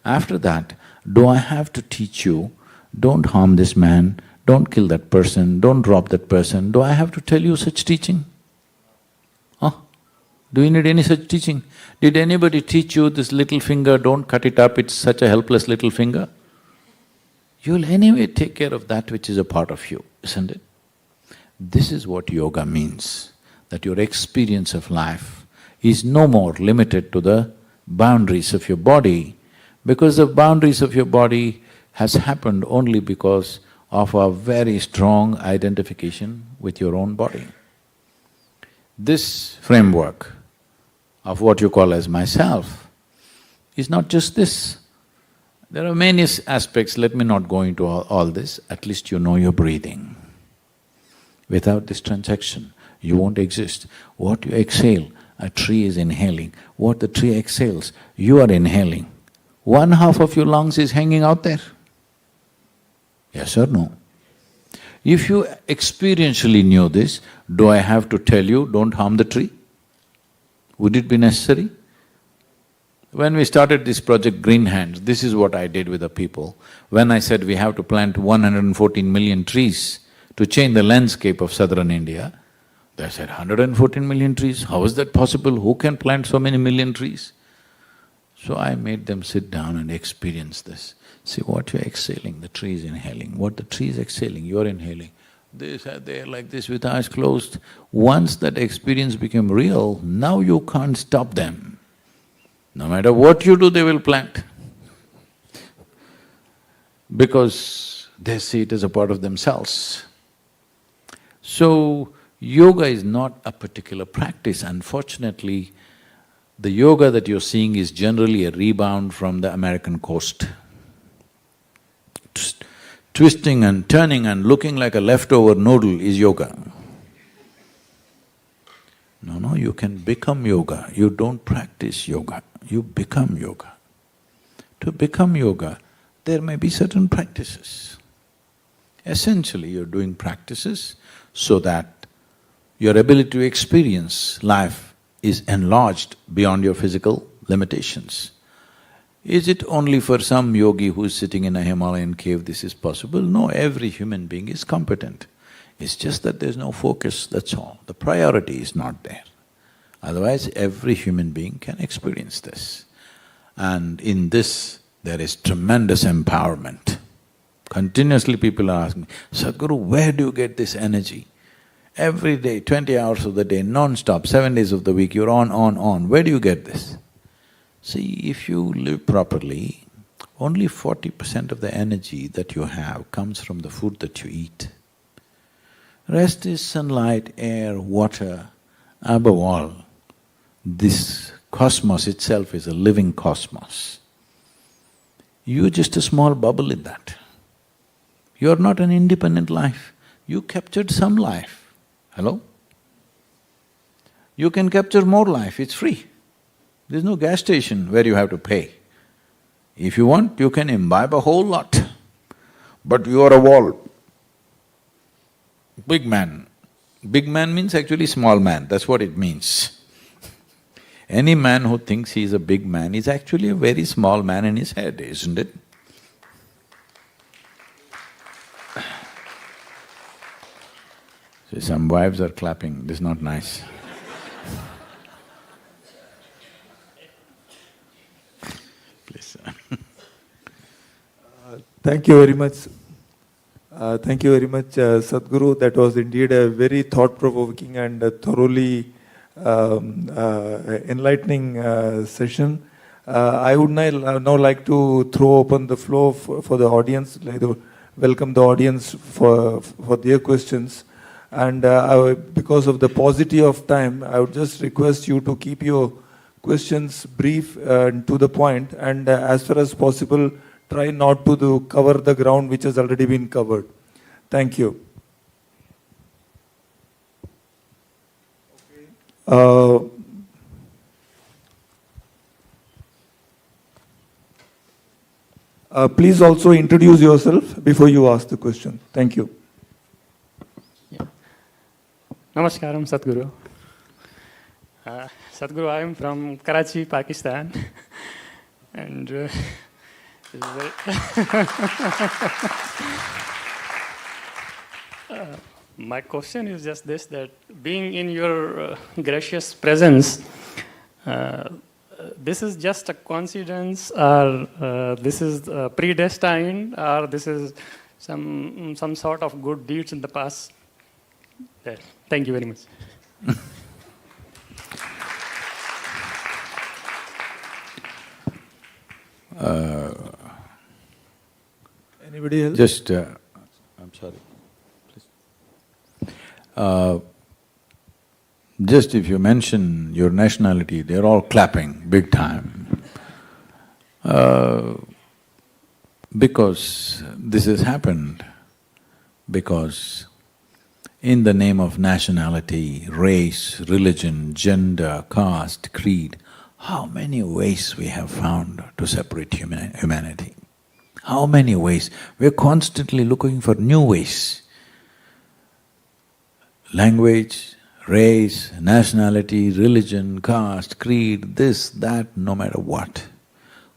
after that, do I have to teach you, don't harm this man, don't kill that person, don't drop that person, do I have to tell you such teaching? Huh? Do you need any such teaching? Did anybody teach you this little finger, don't cut it up, it's such a helpless little finger? You'll anyway take care of that which is a part of you, isn't it? This is what yoga means, that your experience of life is no more limited to the boundaries of your body, because the boundaries of your body has happened only because of a very strong identification with your own body. This framework of what you call as myself is not just this. There are many aspects, let me not go into all this, at least you know you're breathing. Without this transaction, you won't exist. What you exhale, a tree is inhaling. What the tree exhales, you are inhaling. 1/2 of your lungs is hanging out there. Yes or no? If you experientially knew this, do I have to tell you, don't harm the tree? Would it be necessary? When we started this project Green Hands, this is what I did with the people. When I said we have to plant 114 million trees to change the landscape of southern India, they said, 114 million trees, how is that possible? Who can plant so many million trees? So I made them sit down and experience this. See what you're exhaling, the tree is inhaling. What the tree is exhaling, you're inhaling. They sat there like this with eyes closed. Once that experience became real, now you can't stop them. No matter what you do, they will plant. Because they see it as a part of themselves. So, yoga is not a particular practice. Unfortunately, the yoga that you're seeing is generally a rebound from the American coast. Twisting and turning and looking like a leftover noodle is yoga. No, you can become yoga. You don't practice yoga, you become yoga. To become yoga, there may be certain practices. Essentially, you're doing practices so that your ability to experience life is enlarged beyond your physical limitations. Is it only for some yogi who is sitting in a Himalayan cave this is possible? No, every human being is competent. It's just that there's no focus, that's all. The priority is not there. Otherwise, every human being can experience this. And in this, there is tremendous empowerment. Continuously people are asking me, Sadhguru, where do you get this energy? Every day, 20 hours of the day, non-stop, 7 days of the week, you're on, where do you get this? See, if you live properly, only 40% of the energy that you have comes from the food that you eat. Rest is sunlight, air, water. Above all, this cosmos itself is a living cosmos. You're just a small bubble in that. You're not an independent life. You captured some life. Hello? You can capture more life, it's free. There's no gas station where you have to pay. If you want, you can imbibe a whole lot, but you are a wall. Big man. Big man means actually small man, that's what it means. Any man who thinks he is a big man is actually a very small man in his head, isn't it? See, some wives are clapping, this is not nice. Please. Thank you very much. Thank you very much, Sadhguru. That was indeed a very thought-provoking and thoroughly enlightening session. I would now like to throw open the floor for the audience, like to welcome the audience for their questions. And because of the paucity of time, I would just request you to keep your questions brief and to the point, and as far as possible, try not to cover the ground which has already been covered. Thank you. Please also introduce yourself before you ask the question. Thank you. Namaskaram, Sadhguru. Sadhguru, I am from Karachi, Pakistan. And this is very my question is just this, that being in your gracious presence, this is just a coincidence, or this is predestined, or this is some sort of good deeds in the past? There. Thank you very much. Anybody else? Just, I'm sorry, please. Just if you mention your nationality, they're all clapping big time. Because this has happened, because in the name of nationality, race, religion, gender, caste, creed, how many ways we have found to separate humanity? How many ways? We're constantly looking for new ways. Language, race, nationality, religion, caste, creed, this, that, no matter what.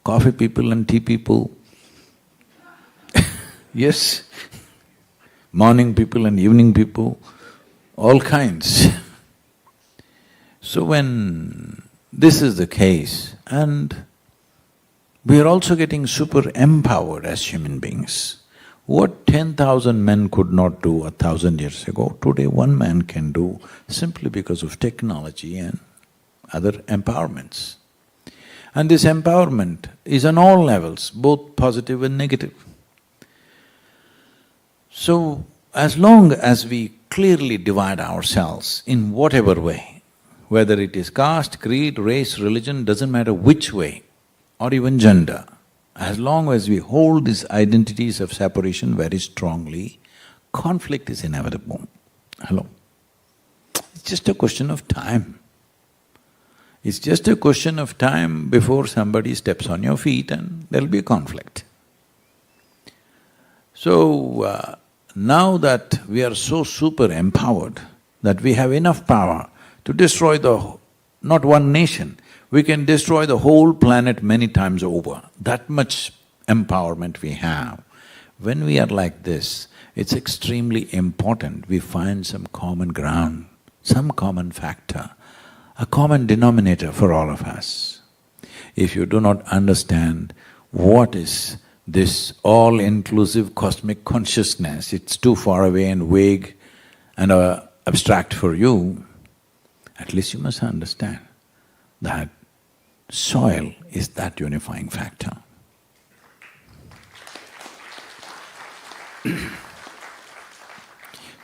Coffee people and tea people, yes. Morning people and evening people, all kinds. So when this is the case, and we are also getting super empowered as human beings. What 10,000 men could not do 1,000 years ago, today one man can do simply because of technology and other empowerments. And this empowerment is on all levels, both positive and negative. So, as long as we clearly divide ourselves in whatever way, whether it is caste, creed, race, religion, doesn't matter which way, or even gender, as long as we hold these identities of separation very strongly, conflict is inevitable. Hello? It's just a question of time. It's just a question of time before somebody steps on your feet and there'll be a conflict. So, now that we are so super empowered, that we have enough power to destroy not one nation, we can destroy the whole planet many times over. That much empowerment we have. When we are like this, it's extremely important we find some common ground, some common factor, a common denominator for all of us. If you do not understand what is this all-inclusive cosmic consciousness, it's too far away and vague and abstract for you, at least you must understand that soil is that unifying factor.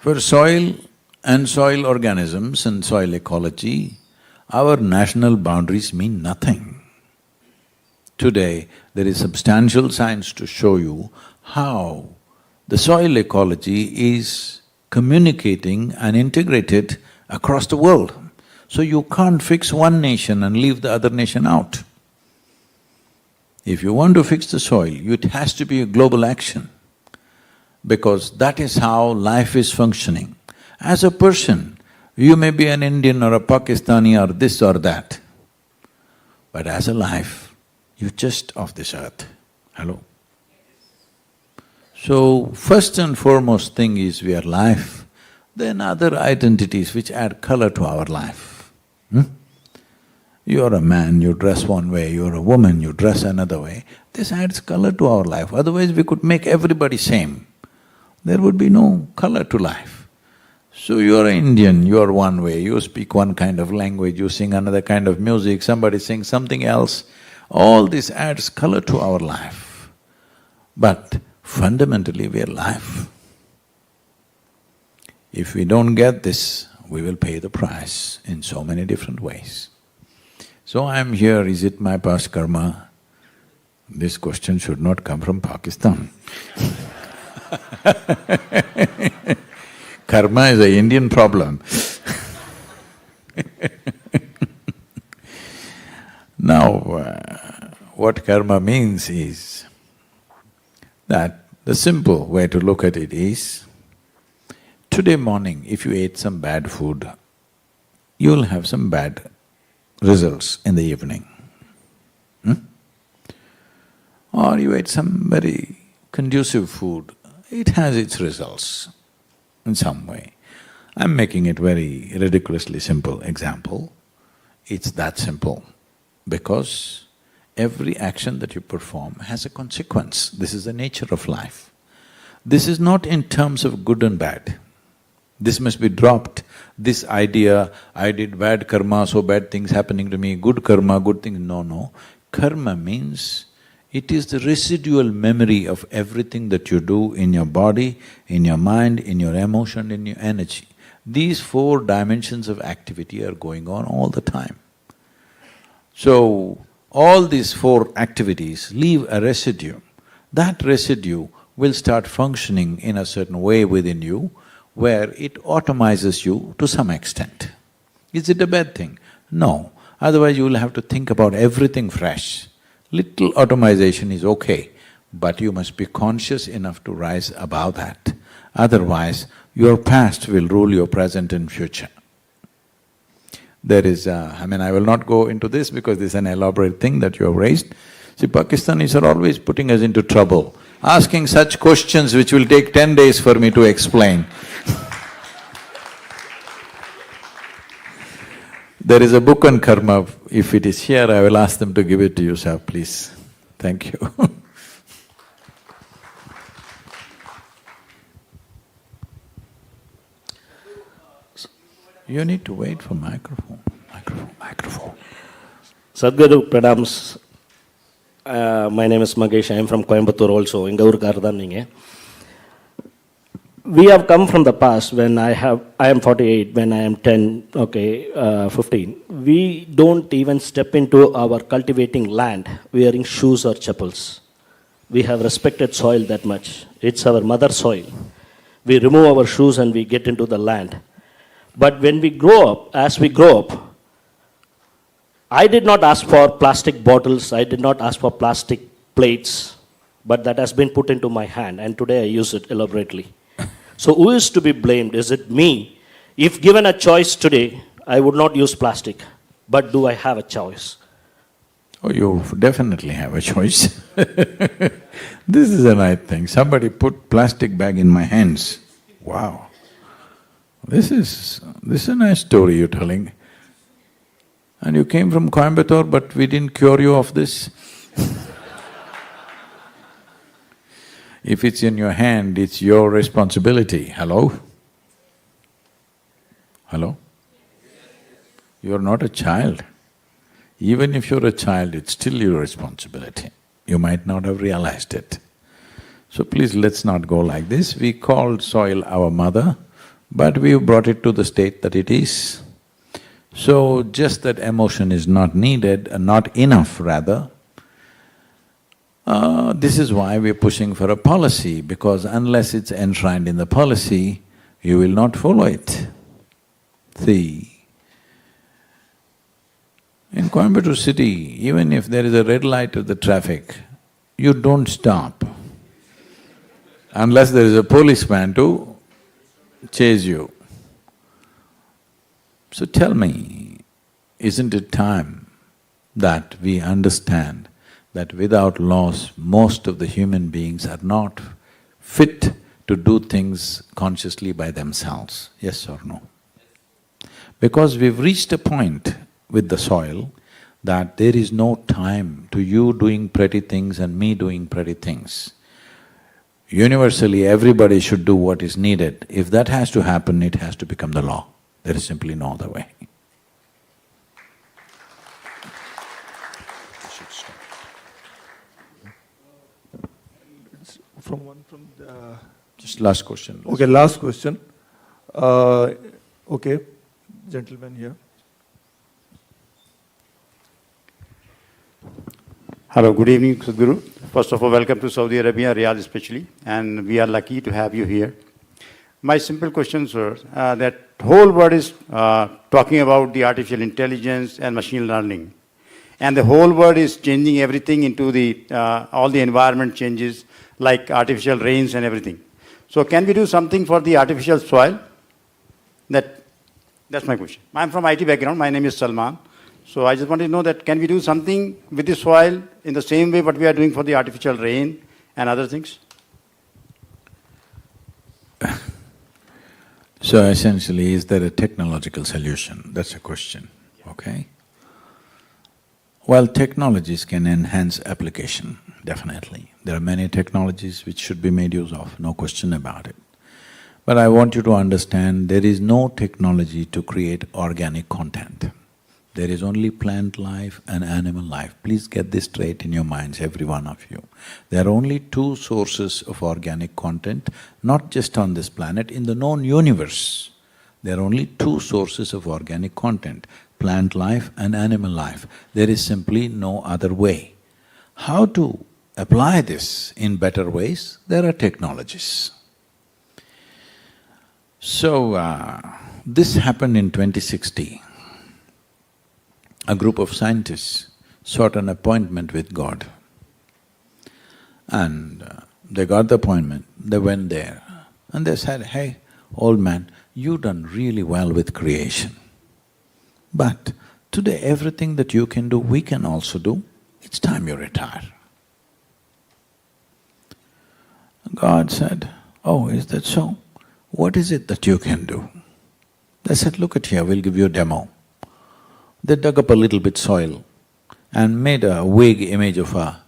For soil and soil organisms and soil ecology, our national boundaries mean nothing. Today, there is substantial science to show you how the soil ecology is communicating and integrated across the world. So you can't fix one nation and leave the other nation out. If you want to fix the soil, it has to be a global action, because that is how life is functioning. As a person, you may be an Indian or a Pakistani or this or that, but as a life, you're just of this earth. Hello? So, first and foremost thing is we are life, then other identities which add color to our life. You're a man, you dress one way, you're a woman, you dress another way. This adds color to our life, otherwise we could make everybody same. There would be no color to life. So you're an Indian, you're one way, you speak one kind of language, you sing another kind of music, somebody sings something else. All this adds color to our life. But fundamentally we are life. If we don't get this, we will pay the price in so many different ways. So I'm here, is it my past karma? This question should not come from Pakistan. Karma is an Indian problem. Now, what karma means is that the simple way to look at it is, today morning if you ate some bad food, you'll have some bad results in the evening. Or you ate some very conducive food, it has its results in some way. I'm making it very ridiculously simple example. It's that simple because every action that you perform has a consequence. This is the nature of life. This is not in terms of good and bad. This must be dropped. This idea, I did bad karma, so bad things happening to me, good karma, good things… No. Karma means it is the residual memory of everything that you do in your body, in your mind, in your emotion, in your energy. These 4 dimensions of activity are going on all the time. So, all these 4 activities leave a residue. That residue will start functioning in a certain way within you where it automizes you to some extent. Is it a bad thing? No, otherwise you will have to think about everything fresh. Little automization is okay, but you must be conscious enough to rise above that. Otherwise, your past will rule your present and future. There is I will not go into this because this is an elaborate thing that you have raised. See, Pakistanis are always putting us into trouble, asking such questions which will take 10 days for me to explain. There is a book on karma. If it is here, I will ask them to give it to you, sir, please. Thank you. You need to wait for microphone. Sadhguru Pranams. My name is Magesh, I am from Coimbatore also, Ingaur. We have come from the past when I am 48, when I am 15. We don't even step into our cultivating land wearing shoes or chappals. We have respected soil that much. It's our mother soil. We remove our shoes and we get into the land. But when we grow up, as we grow up, I did not ask for plastic bottles, I did not ask for plastic plates, but that has been put into my hand and today I use it elaborately. So who is to be blamed? Is it me? If given a choice today, I would not use plastic, but do I have a choice? Oh, you definitely have a choice. This is a right thing. Somebody put plastic bag in my hands. Wow. This is a nice story you're telling. And you came from Coimbatore, but we didn't cure you of this. If it's in your hand, it's your responsibility. Hello? Hello? You're not a child. Even if you're a child, it's still your responsibility. You might not have realized it. So please, let's not go like this. We called soil our mother, but we've brought it to the state that it is. So just that emotion is not needed, not enough rather. This is why we're pushing for a policy, because unless it's enshrined in the policy, you will not follow it. See, in Coimbatore city, even if there is a red light of the traffic, you don't stop unless there is a policeman to chase you. So tell me, isn't it time that we understand that without laws, most of the human beings are not fit to do things consciously by themselves, yes or no? Because we've reached a point with the soil that there is no time to you doing pretty things and me doing pretty things. Universally, everybody should do what is needed. If that has to happen, it has to become the law. There is simply no other way. From the… Just last question. Okay, last question. Okay, gentleman here. Hello, good evening, Sadhguru. First of all, welcome to Saudi Arabia, Riyadh especially, and we are lucky to have you here. My simple question, sir, that whole world is talking about the artificial intelligence and machine learning, and the whole world is changing everything into the, all the environment changes, like artificial rains and everything. So can we do something for the artificial soil? That's my question. I'm from IT background, my name is Salman. So I just wanted to know that can we do something with the soil in the same way what we are doing for the artificial rain and other things? So essentially, is there a technological solution? That's a question, okay? Well, technologies can enhance application, definitely. There are many technologies which should be made use of, no question about it. But I want you to understand, there is no technology to create organic content. There is only plant life and animal life. Please get this straight in your minds, every one of you. There are only two sources of organic content, not just on this planet, in the known universe. There are only two sources of organic content, plant life and animal life. There is simply no other way. How to apply this in better ways? There are technologies. So, this happened in 2060. A group of scientists sought an appointment with God. And they got the appointment, they went there and they said, "Hey, old man, you've done really well with creation. But today everything that you can do, we can also do. It's time you retire." God said, "Oh, is that so? What is it that you can do?" They said, "Look at here, we'll give you a demo." They dug up a little bit soil and made a vague image of a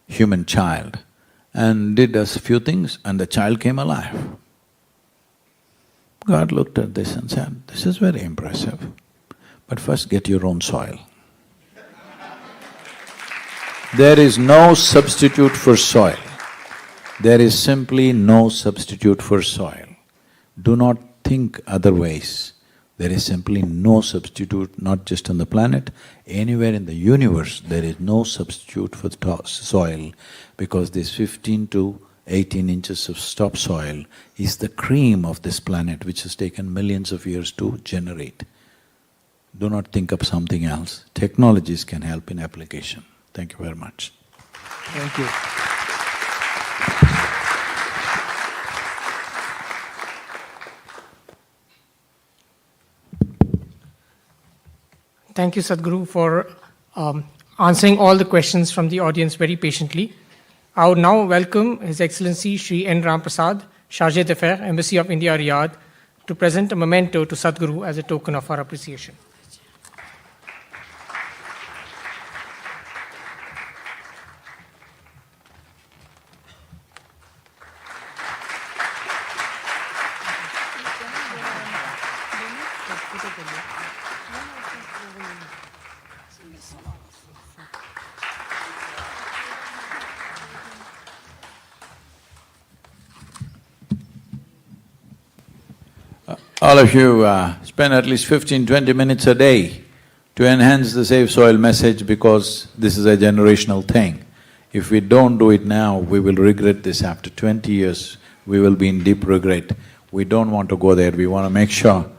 human child and did a few things and the child came alive. God looked at this and said, "This is very impressive, but first get your own soil." There is no substitute for soil. There is simply no substitute for soil. Do not think otherwise. There is simply no substitute, not just on the planet, anywhere in the universe there is no substitute for soil, because this 15 to 18 inches of topsoil is the cream of this planet which has taken millions of years to generate. Do not think up something else. Technologies can help in application. Thank you very much. Thank you. Thank you, Sadhguru, for answering all the questions from the audience very patiently. I would now welcome His Excellency Shri N. Ram Prasad, Chargé d'Affaires, Embassy of India, Riyadh, to present a memento to Sadhguru as a token of our appreciation. All of you spend at least 15-20 minutes a day to enhance the Save Soil message, because this is a generational thing. If we don't do it now, we will regret this. After 20 years, we will be in deep regret. We don't want to go there, we want to make sure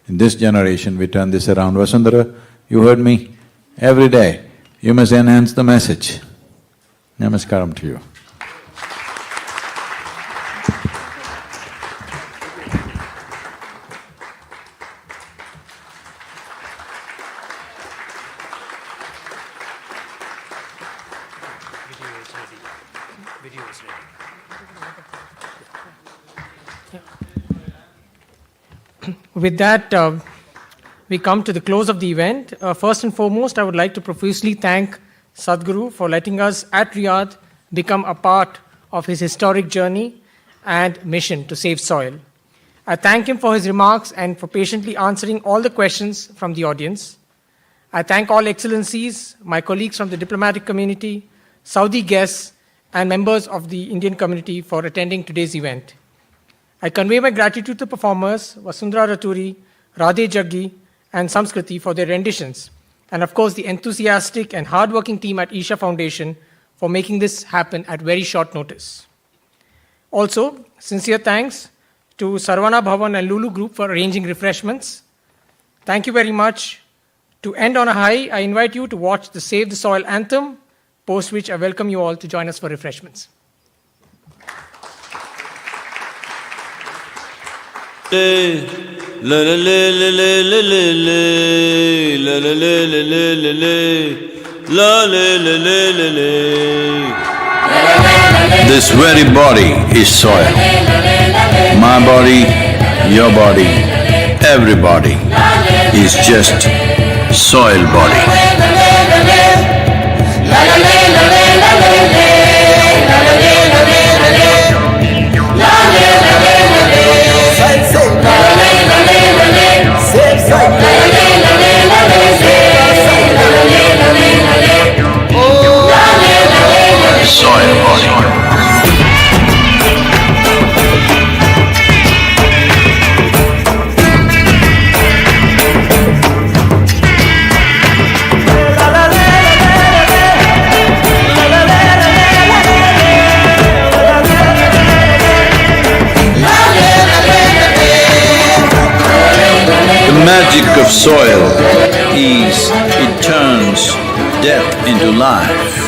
in this generation we turn this around. Vasundhara, you heard me? Every day, you must enhance the message. Namaskaram to you. With that, we come to the close of the event. First and foremost, I would like to profusely thank Sadhguru for letting us at Riyadh become a part of his historic journey and mission to save soil. I thank him for his remarks and for patiently answering all the questions from the audience. I thank all excellencies, my colleagues from the diplomatic community, Saudi guests, and members of the Indian community for attending today's event. I convey my gratitude to the performers, Vasundhara Raturi, Radhe Jaggi, and Samskriti for their renditions, and of course the enthusiastic and hardworking team at Isha Foundation for making this happen at very short notice. Also, sincere thanks to Sarvana Bhavan and Lulu Group for arranging refreshments. Thank you very much. To end on a high, I invite you to watch the Save the Soil anthem, post which I welcome you all to join us for refreshments. This very body is soil. My body, your body, everybody is just soil body. Soil body. The magic of soil is it turns death into life.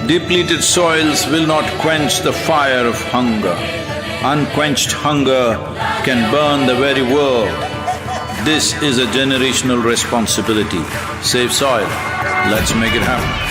Depleted soils will not quench the fire of hunger. Unquenched hunger can burn the very world. This is a generational responsibility. Save soil. Let's make it happen.